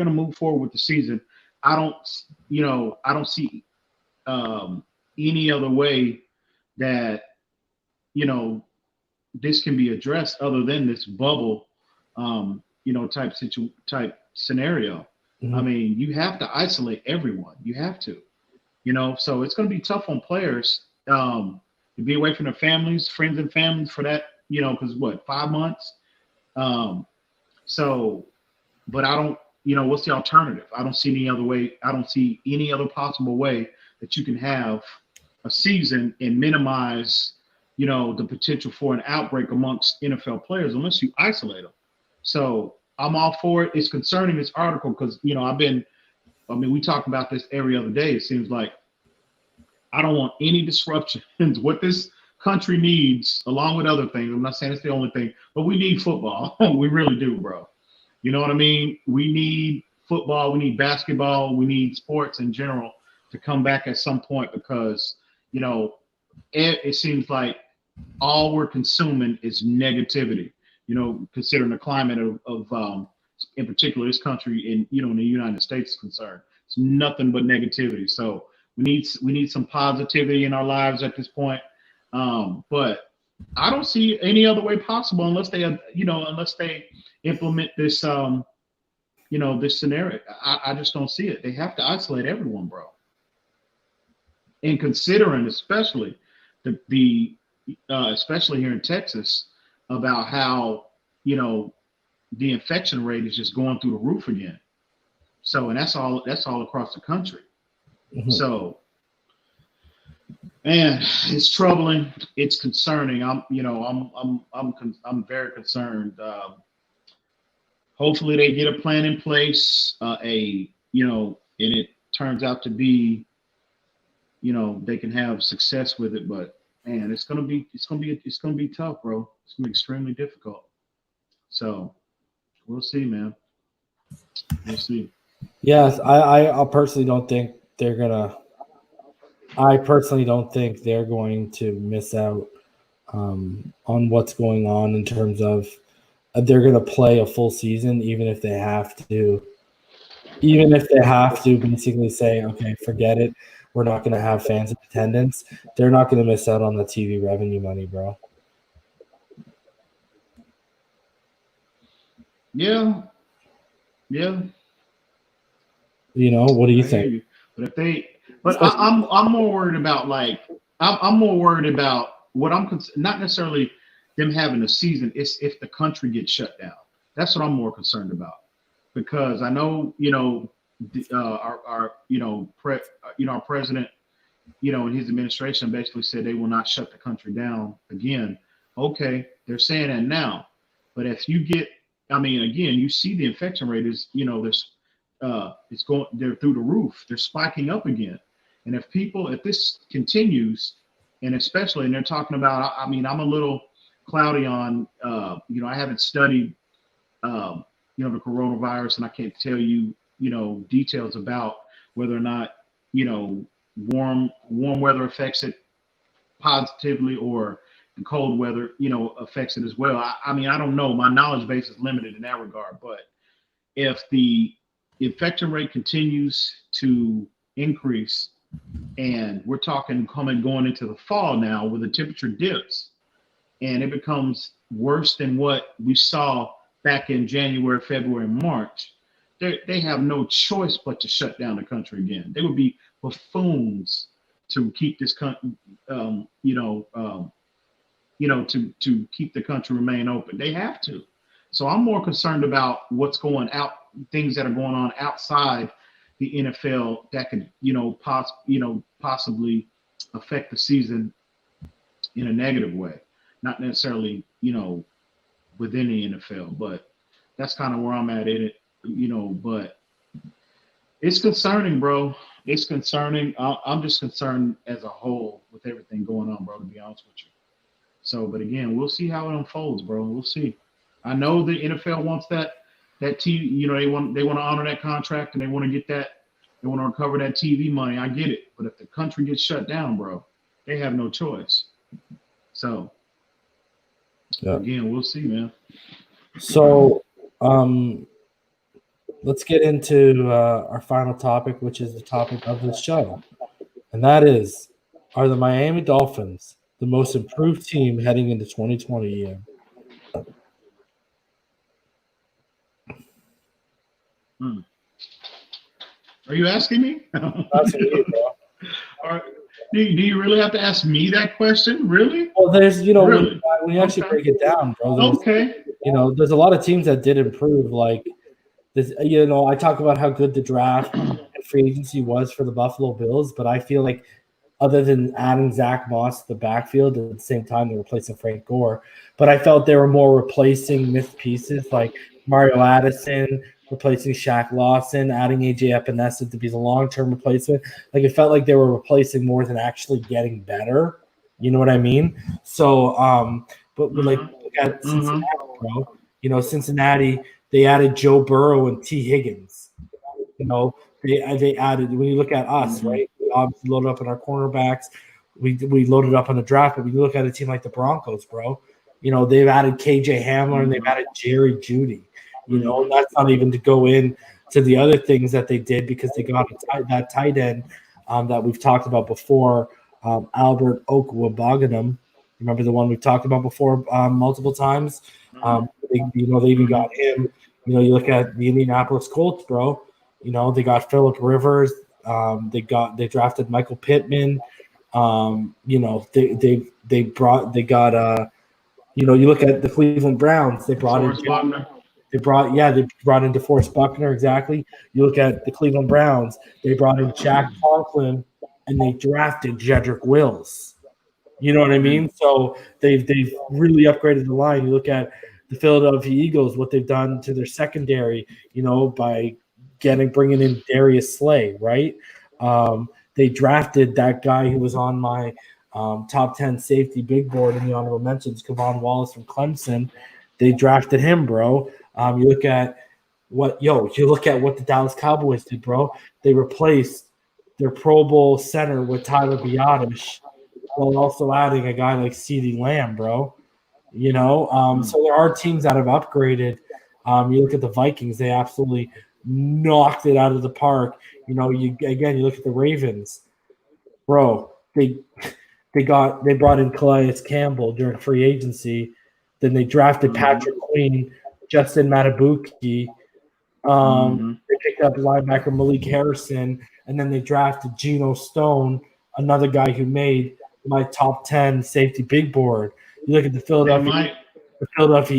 move forward with the season. I don't see any other way that, this can be addressed other than this bubble, type scenario. Mm-hmm. I mean, you have to isolate everyone. You have to, so it's going to be tough on players to be away from their families, friends and families for that, because 5 months? But I don't, what's the alternative? I don't see any other way. I don't see any other possible way that you can have a season and minimize, the potential for an outbreak amongst NFL players unless you isolate them. So I'm all for it. It's concerning, this article, because, we talk about this every other day. It seems like I don't want any disruptions. What this country needs, along with other things, I'm not saying it's the only thing, but we need football. We really do, bro. You know what I mean? We need football. We need basketball. We need sports in general to come back at some point because, it seems like all we're consuming is negativity. Considering the climate of in particular this country in the United States is concerned, it's nothing but negativity. So we need some positivity in our lives at this point. But I don't see any other way possible unless they implement this this scenario. I just don't see it. They have to isolate everyone, bro. And considering especially especially here in Texas, about how the infection rate is just going through the roof again. So, and that's all across the country. Mm-hmm. So, man, it's troubling. It's concerning. I'm very concerned. Hopefully they get a plan in place, and it turns out to be, they can have success with it. But man, it's gonna be tough, bro. It's gonna be extremely difficult. So we'll see, man. We'll see. Yes, I personally don't think they're gonna. I personally don't think they're going to miss out on what's going on in terms of they're going to play a full season, even if they have to basically say, okay, forget it. We're not going to have fans in attendance. They're not going to miss out on the TV revenue money, bro. Yeah. What do you think? I'm more worried about I'm more worried about what not necessarily them having a season. It's if the country gets shut down. That's what I'm more concerned about, because I know our president and his administration basically said they will not shut the country down again. Okay, they're saying that now, but if you get, again, you see the infection rate is they're through the roof. They're spiking up again. And if this continues, and they're talking about, I'm a little cloudy on, I haven't studied, the coronavirus, and I can't tell you, details about whether or not, warm weather affects it positively or the cold weather, affects it as well. I don't know. My knowledge base is limited in that regard. But if the infection rate continues to increase, and we're talking going into the fall now, where the temperature dips and it becomes worse than what we saw back in January, February, and March, they have no choice but to shut down the country again. They would be buffoons to keep this country, to keep the country remain open. They have to. So I'm more concerned about what's going out, things that are going on outside the NFL that could, possibly affect the season in a negative way. Not necessarily, within the NFL, but that's kind of where I'm at in it, but it's concerning, bro. It's concerning. I'm just concerned as a whole with everything going on, bro, to be honest with you. So, but again, we'll see how it unfolds, bro. We'll see. I know the NFL wants that TV, they want to honor that contract, and they want to get that, they want to recover that TV money. I get it. But if the country gets shut down, bro, they have no choice. So again, we'll see, man. So let's get into our final topic, which is the topic of this show. And that is, are the Miami Dolphins the most improved team heading into 2020 year? Are you asking me? Asking you, bro. Do you really have to ask me that question? Really? Well, there's, really? when you actually break it down, bro, there's a lot of teams that did improve. Like this, I talk about how good the draft and free agency was for the Buffalo Bills, but I feel like other than adding Zach Moss to the backfield, at the same time they're replacing Frank Gore, but I felt they were more replacing missed pieces like Mario Addison, replacing Shaq Lawson, adding AJ Epinesa to be the long-term replacement. Like, it felt like they were replacing more than actually getting better. You know what I mean? So, but look at Cincinnati, bro. Cincinnati, they added Joe Burrow and T. Higgins. They added, when you look at us, right? We obviously loaded up in our cornerbacks. we loaded up on the draft, but we look at a team like the Broncos, bro. They've added KJ Hamler and they've added Jerry Jeudy. That's not even to go in to the other things that they did because they got that tight end that we've talked about before, Albert Okwuegbunam. Remember the one we talked about before multiple times? They even got him. You look at the Indianapolis Colts, bro. They got Phillip Rivers. They drafted Michael Pittman. You look at the Cleveland Browns. They brought in DeForest Buckner, exactly. You look at the Cleveland Browns. They brought in Jack Conklin, and they drafted Jedrick Wills. You know what I mean? So they've really upgraded the line. You look at the Philadelphia Eagles, what they've done to their secondary, by bringing in Darius Slay, right? They drafted that guy who was on my top 10 safety big board in the honorable mentions, Kevon Wallace from Clemson. They drafted him, bro. You look at what the Dallas Cowboys did, bro. They replaced their Pro Bowl center with Tyler Biadasz while also adding a guy like CeeDee Lamb, bro. So there are teams that have upgraded. You look at the Vikings; they absolutely knocked it out of the park. You look at the Ravens, bro. They brought in Calais Campbell during free agency. Then they drafted Patrick Queen, Justin Matabuki. They picked up linebacker Malik Harrison, and then they drafted Geno Stone, another guy who made my top 10 safety big board. You look at the Philadelphia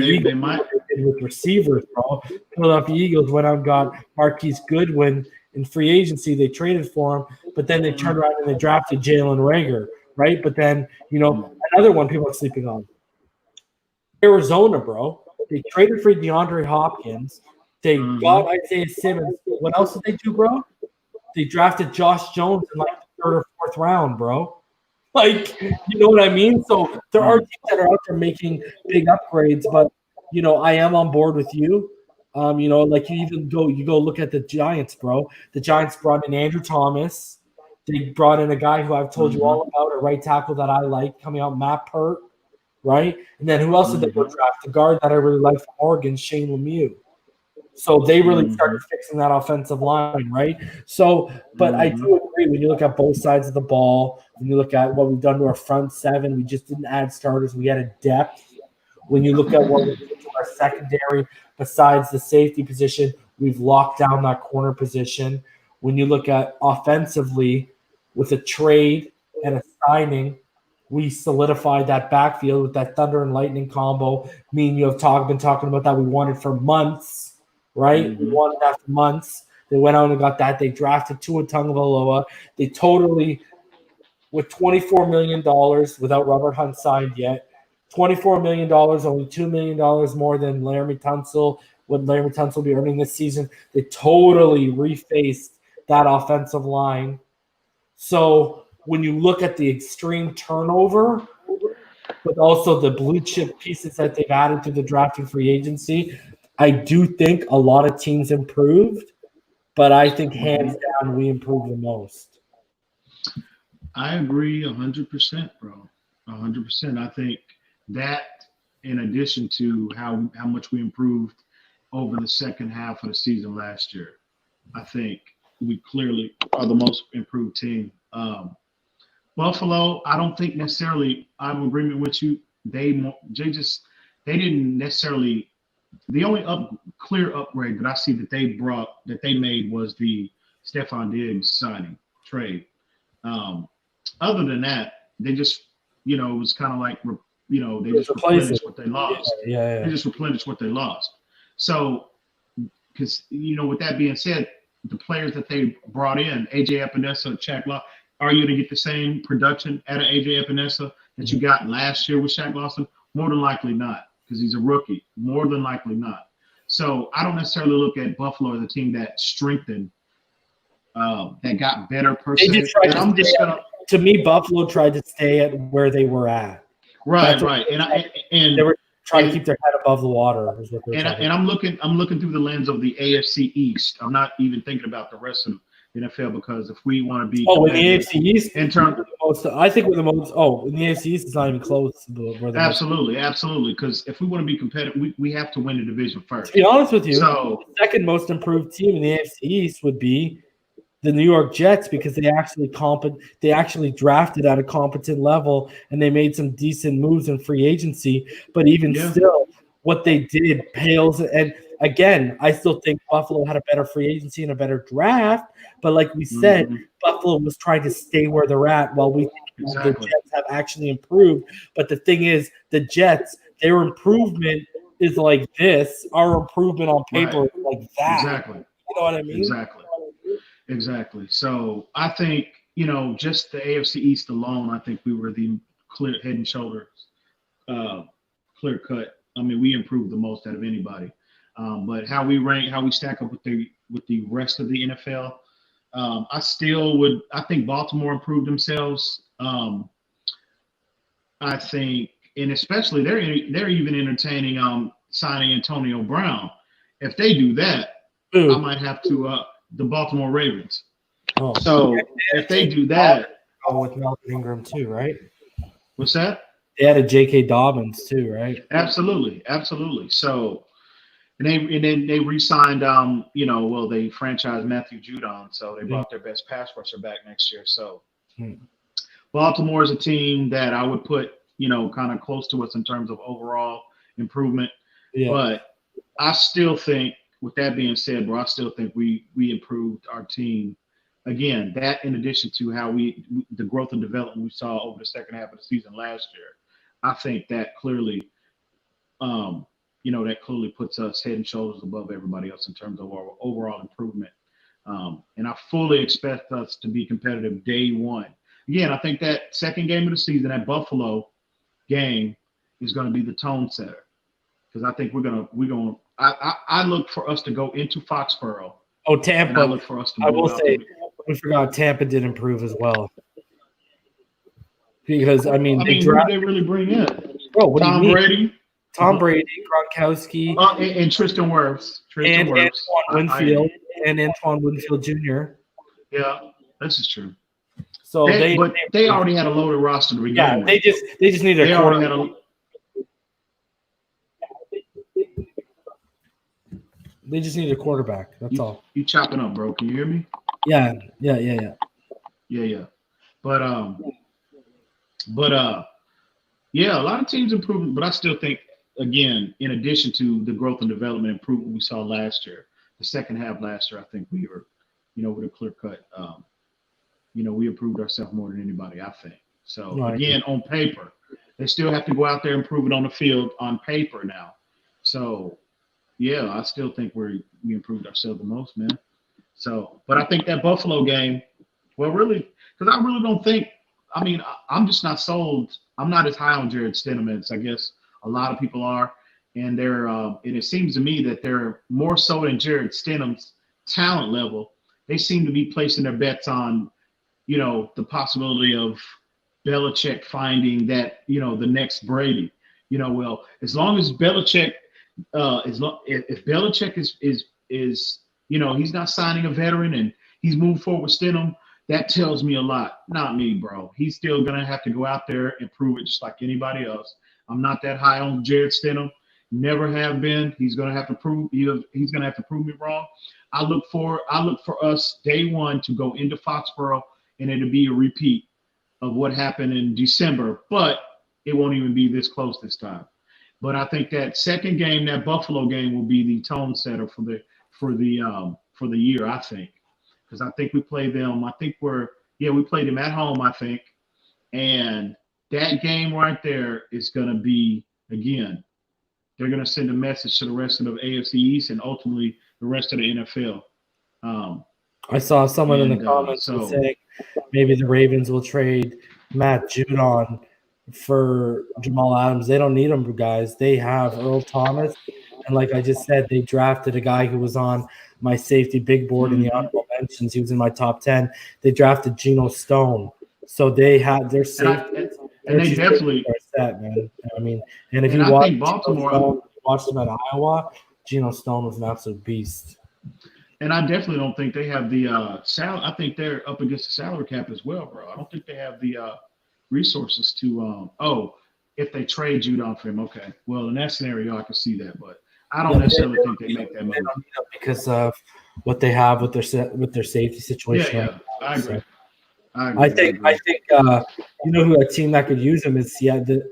Eagles with receivers, bro. Philadelphia Eagles went out and got Marquise Goodwin in free agency. They traded for him, but then they turned around and they drafted Jalen Reagor, right? But then, another one people are sleeping on. Arizona, bro. They traded for DeAndre Hopkins. They got Isaiah Simmons. What else did they do, bro? They drafted Josh Jones in like the 3rd or 4th round, bro. Like, you know what I mean? So there are teams that are out there making big upgrades, but I am on board with you. Like you go look at the Giants, bro. The Giants brought in Andrew Thomas. They brought in a guy who I've told you all about, a right tackle that I like coming out, Matt Pert, right? And then who else did they go draft? The guard that I really like from Oregon, Shane Lemieux. So they really started fixing that offensive line, right? So, but I do agree when you look at both sides of the ball, when you look at what we've done to our front seven, we just didn't add starters. We added depth. When you look at what we did to our secondary, besides the safety position, we've locked down that corner position. When you look at offensively, with a trade and a signing, we solidified that backfield with that thunder and lightning combo. Me and you have been talking about that. We wanted for months. Right? We wanted that for months. They went out and got that. They drafted Tua Tagovailoa. They totally, with $24 million without Robert Hunt signed yet, $24 million, only $2 million more than Laramie Tunsil, what Laramie Tunsil will be earning this season. They totally refaced that offensive line. So when you look at the extreme turnover, but also the blue chip pieces that they've added to the drafting free agency, I do think a lot of teams improved, but I think hands down we improved the most. I agree 100%, bro. 100%. I think that, in addition to how much we improved over the second half of the season last year, I think we clearly are the most improved team. Buffalo, I don't think necessarily I'm in agreement with you. They didn't necessarily. The only clear upgrade that I see that they made was the Stephon Diggs signing trade. Other than that, they just, it was kind of like, they just replenished what they lost. Yeah. They just replenished what they lost. So, because, with that being said, the players that they brought in, AJ Epinesa, Shaq Lawson, are you going to get the same production out of AJ Epinesa that you got last year with Shaq Lawson? More than likely not, because he's a rookie. More than likely not. So I don't necessarily look at Buffalo as a team that strengthened, that got better per se. To me, Buffalo tried to stay at where they were at. Right. And they were trying to keep their head above the water. And I'm looking through the lens of the AFC East. I'm not even thinking about the rest of NFL, because if we want to be in the AFC East, in terms of I think we're the most. In the AFC East, it's not even close. Absolutely. Because if we want to be competitive, we have to win the division first. To be honest with you, so the second most improved team in the AFC East would be the New York Jets, because they actually drafted at a competent level and they made some decent moves in free agency. But even still, what they did pales. And again, I still think Buffalo had a better free agency and a better draft. But like we said, Buffalo was trying to stay where they're at, while we think the Jets have actually improved. But the thing is, the Jets, their improvement is like this. Our improvement on paper is like that. Exactly. You know what I mean? Exactly. So I think, just the AFC East alone, I think we were the clear head and shoulders, clear cut. I mean, we improved the most out of anybody. But how we rank, how we stack up with the rest of the NFL, I think Baltimore improved themselves. I think, and especially they're even entertaining signing Antonio Brown. If they do that, I might have to the Baltimore Ravens. So if they do that, with Melvin Ingram too, right? What's that? They had a J.K. Dobbins too, right? Absolutely. So, and then they re-signed, they franchised Matthew Judon, so they brought their best pass rusher back next year. So, Baltimore is a team that I would put, kind of close to us in terms of overall improvement. Yeah. But I still think, with that being said, bro, I still think we improved our team. Again, that in addition to how the growth and development we saw over the second half of the season last year, I think that clearly, that clearly puts us head and shoulders above everybody else in terms of our overall improvement. And I fully expect us to be competitive day one. Again, I think that second game of the season, that Buffalo game, is going to be the tone setter, because I think I look for us to go into Foxborough. Tampa. I look for us to. I will say, we forgot Tampa did improve as well. Because who did they really bring in? Bro, Tom Brady, Gronkowski, and Tristan Wirfs, Antoine Winfield Jr. Yeah, this is true. So they already had a loaded roster to begin with. They just needed a quarterback. They just need a quarterback. That's all. You chopping up, bro? Can you hear me? Yeah. But a lot of teams improving, but I still think, again, in addition to the growth and development improvement we saw last year, the second half last year, I think we were, with a clear cut, we improved ourselves more than anybody, I think. So again, on paper, they still have to go out there and prove it on the field on paper now. So. Yeah, I still think we improved ourselves the most, man. So, but I think that Buffalo game, really, because I really don't think, I'm just not sold. I'm not as high on Jared Stidham as I guess a lot of people are. And and it seems to me that they're more so than Jared Stidham's talent level. They seem to be placing their bets on, the possibility of Belichick finding that, the next Brady. As long as Belichick, if Belichick is he's not signing a veteran and he's moved forward with Stidham, that tells me a lot. Not me, bro. He's still gonna have to go out there and prove it just like anybody else. I'm not that high on Jared Stidham. Never have been. He's gonna have to prove me wrong. I look for us day one to go into Foxborough and it'll be a repeat of what happened in December, but it won't even be this close this time. But I think that second game, that Buffalo game, will be the tone setter for the year. I think, because I think we played them. We played them at home. I think, and that game right there is going to be, again, they're going to send a message to the rest of the AFC East and ultimately the rest of the NFL. I saw someone in the comments saying maybe the Ravens will trade Matt Judon for Jamal Adams. They don't need him, guys. They have Earl Thomas, and like I just said, they drafted a guy who was on my safety big board in the honorable mentions. He was in my top 10. They drafted Geno Stone, so they had their safety. And they definitely are set, man. And if you watched him at Iowa, Geno Stone was an absolute beast. And I definitely don't think they have the salary. I think they're up against the salary cap as well, bro. I don't think they have the resources to. If they trade Judon for him, okay. Well, in that scenario, I can see that, but I don't necessarily think they make that move because of what they have with their safety situation. Yeah, I agree. So, I think you know who a team that could use him is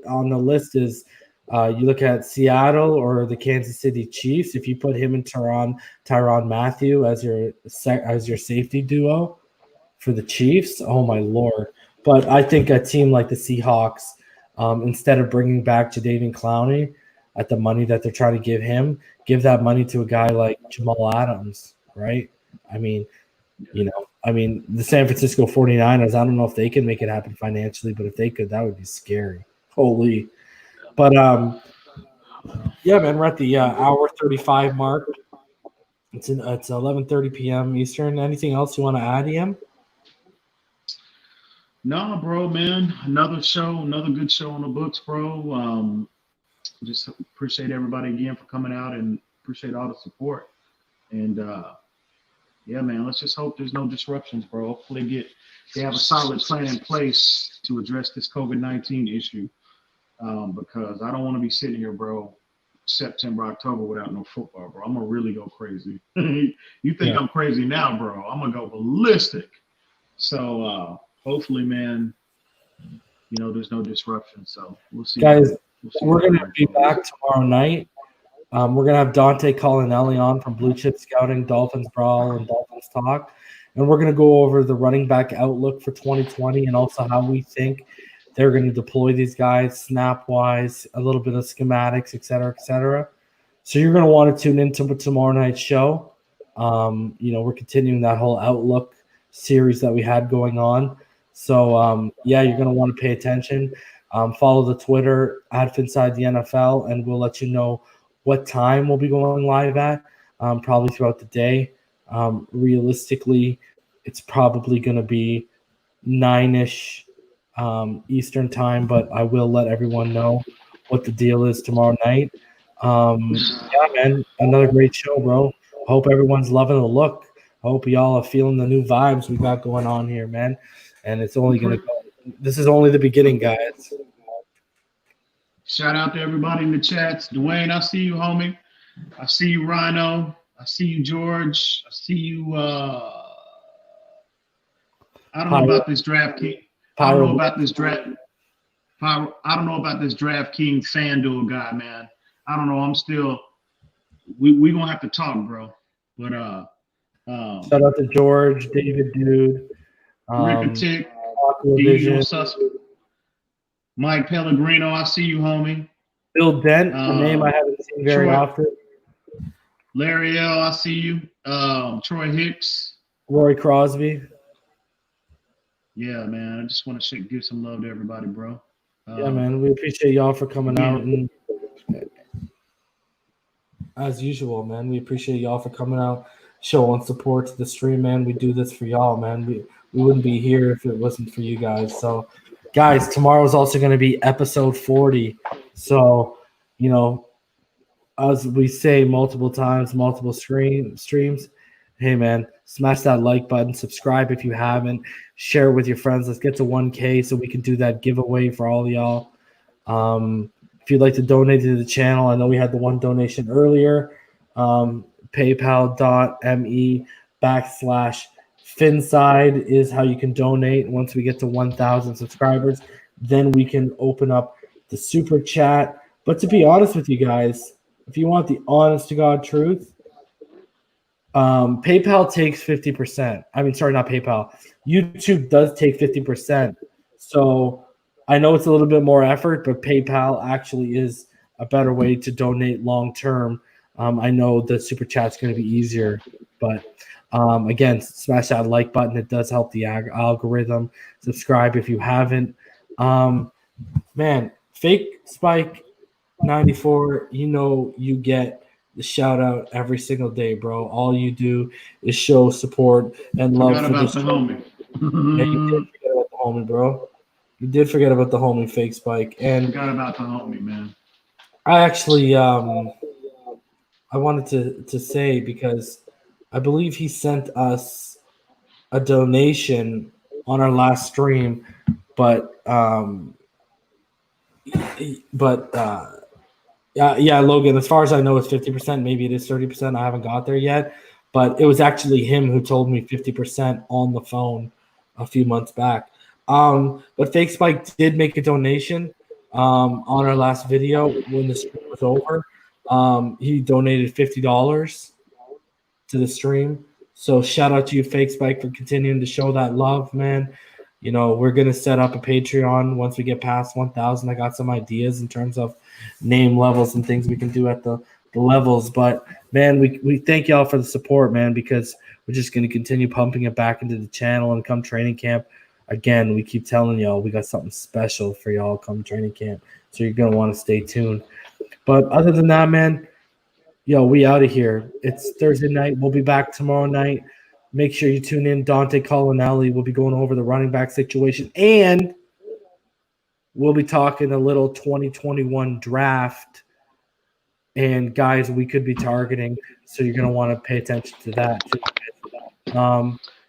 on the list is you look at Seattle or the Kansas City Chiefs. If you put him and Tyrann Mathieu as your safety duo for the Chiefs, oh my lord! But I think a team like the Seahawks, instead of bringing back Jadeveon Clowney at the money that they're trying to give that money to a guy like Jamal Adams, right? I mean, the San Francisco 49ers, I don't know if they can make it happen financially, but if they could, that would be scary. Holy. But, yeah, man, we're at the hour 35 mark. It's 11:30 p.m. Eastern. Anything else you want to add, Em? No, bro, man. Another good show on the books, bro. Just appreciate everybody again for coming out and appreciate all the support. And, yeah, man, let's just hope there's no disruptions, bro. Hopefully they have a solid plan in place to address this COVID-19 issue. Because I don't want to be sitting here, bro, September, October without no football, bro. I'm going to really go crazy. You think I'm crazy now, bro. I'm going to go ballistic. So hopefully, man, there's no disruption. So we'll see. Guys, we're going to be back tomorrow night. We're going to have Dante Colinelli on from Blue Chip Scouting, Dolphins Brawl, and Dolphins Talk. And we're going to go over the running back outlook for 2020 and also how we think they're going to deploy these guys snap-wise, a little bit of schematics, et cetera, et cetera. So you're going to want to tune into tomorrow night's show. We're continuing that whole outlook series that we had going on. So, you're going to want to pay attention. Follow the Twitter at Phinside the NFL, and we'll let you know what time we'll be going live at, probably throughout the day. Realistically, it's probably going to be 9-ish Eastern time, but I will let everyone know what the deal is tomorrow night. Man, another great show, bro. I hope everyone's loving the look. I hope y'all are feeling the new vibes we got going on here, man. And it's only going to go. This is only the beginning, guys. Shout out to everybody in the chats. Dwayne, I see you, homie. I see you, Rhino. I see you, George. I see you. I don't know about this DraftKings. I don't know about this DraftKings FanDuel guy, man. I don't know. I'm still. We gonna have to talk, bro. But shout out to George, David, dude. Ricketic, Mike Pellegrino, I see you, homie. Bill Dent, a name I haven't seen very often. Larry L, I see you. Troy Hicks. Roy Crosby. Yeah, man. I just want to give some love to everybody, bro. Yeah, man. We appreciate y'all for coming out. And as usual, man, we appreciate y'all for coming out, showing support to the stream, man. We do this for y'all, man. We wouldn't be here if it wasn't for you guys. So, guys, tomorrow is also going to be episode 40. So, as we say multiple times, multiple streams, hey, man, smash that like button, subscribe if you haven't, share with your friends. Let's get to 1K so we can do that giveaway for all of y'all. If you'd like to donate to the channel, I know we had the one donation earlier, paypal.me/Phinside is how you can donate. Once we get to 1,000 subscribers, then we can open up the super chat. But to be honest with you guys, if you want the honest to God truth, PayPal takes 50%. I mean, sorry, not PayPal. YouTube does take 50%. So I know it's a little bit more effort, but PayPal actually is a better way to donate long term. I know the super chat's going to be easier, but again, smash that like button. It does help the algorithm. Subscribe if you haven't. Man, Fake Spike 94, you get the shout out every single day, bro. All you do is show support and love for this. Homie. Yeah, you did forget about the homie, bro. You did forget about the homie, Fake Spike. And forgot about the homie, man. I actually I wanted to say, because I believe he sent us a donation on our last stream, but yeah, Logan, as far as I know, it's 50%. Maybe it is 30%. I haven't got there yet, but it was actually him who told me 50% on the phone a few months back. But Fake Spike did make a donation on our last video when the stream was over. He donated $50 to the stream. So shout out to you, Fake Spike, for continuing to show that love, man. You know, we're going to set up a Patreon once we get past 1,000. I got some ideas in terms of name levels and things we can do at the levels. But, man, we thank y'all for the support, man, because we're just going to continue pumping it back into the channel. And come training camp, again, we keep telling y'all we got something special for y'all come training camp. So you're going to want to stay tuned. But other than that, man, yo, we out of here. It's Thursday night. We'll be back tomorrow night. Make sure you tune in. Dante Colonelli will be going over the running back situation. And we'll be talking a little 2021 draft and guys we could be targeting. So you're going to want to pay attention to that.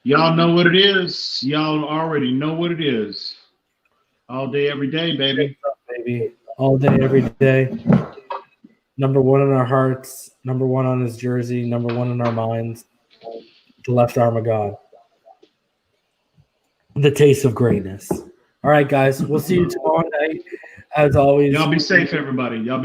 Y'all know what it is. Y'all already know what it is. All day, every day, baby. Baby. All day, every day. Number one in our hearts. Number one on his jersey. Number one in our minds. The left arm of God. The taste of greatness. All right, guys. We'll see you tomorrow night. As always. Y'all be safe, everybody. Y'all be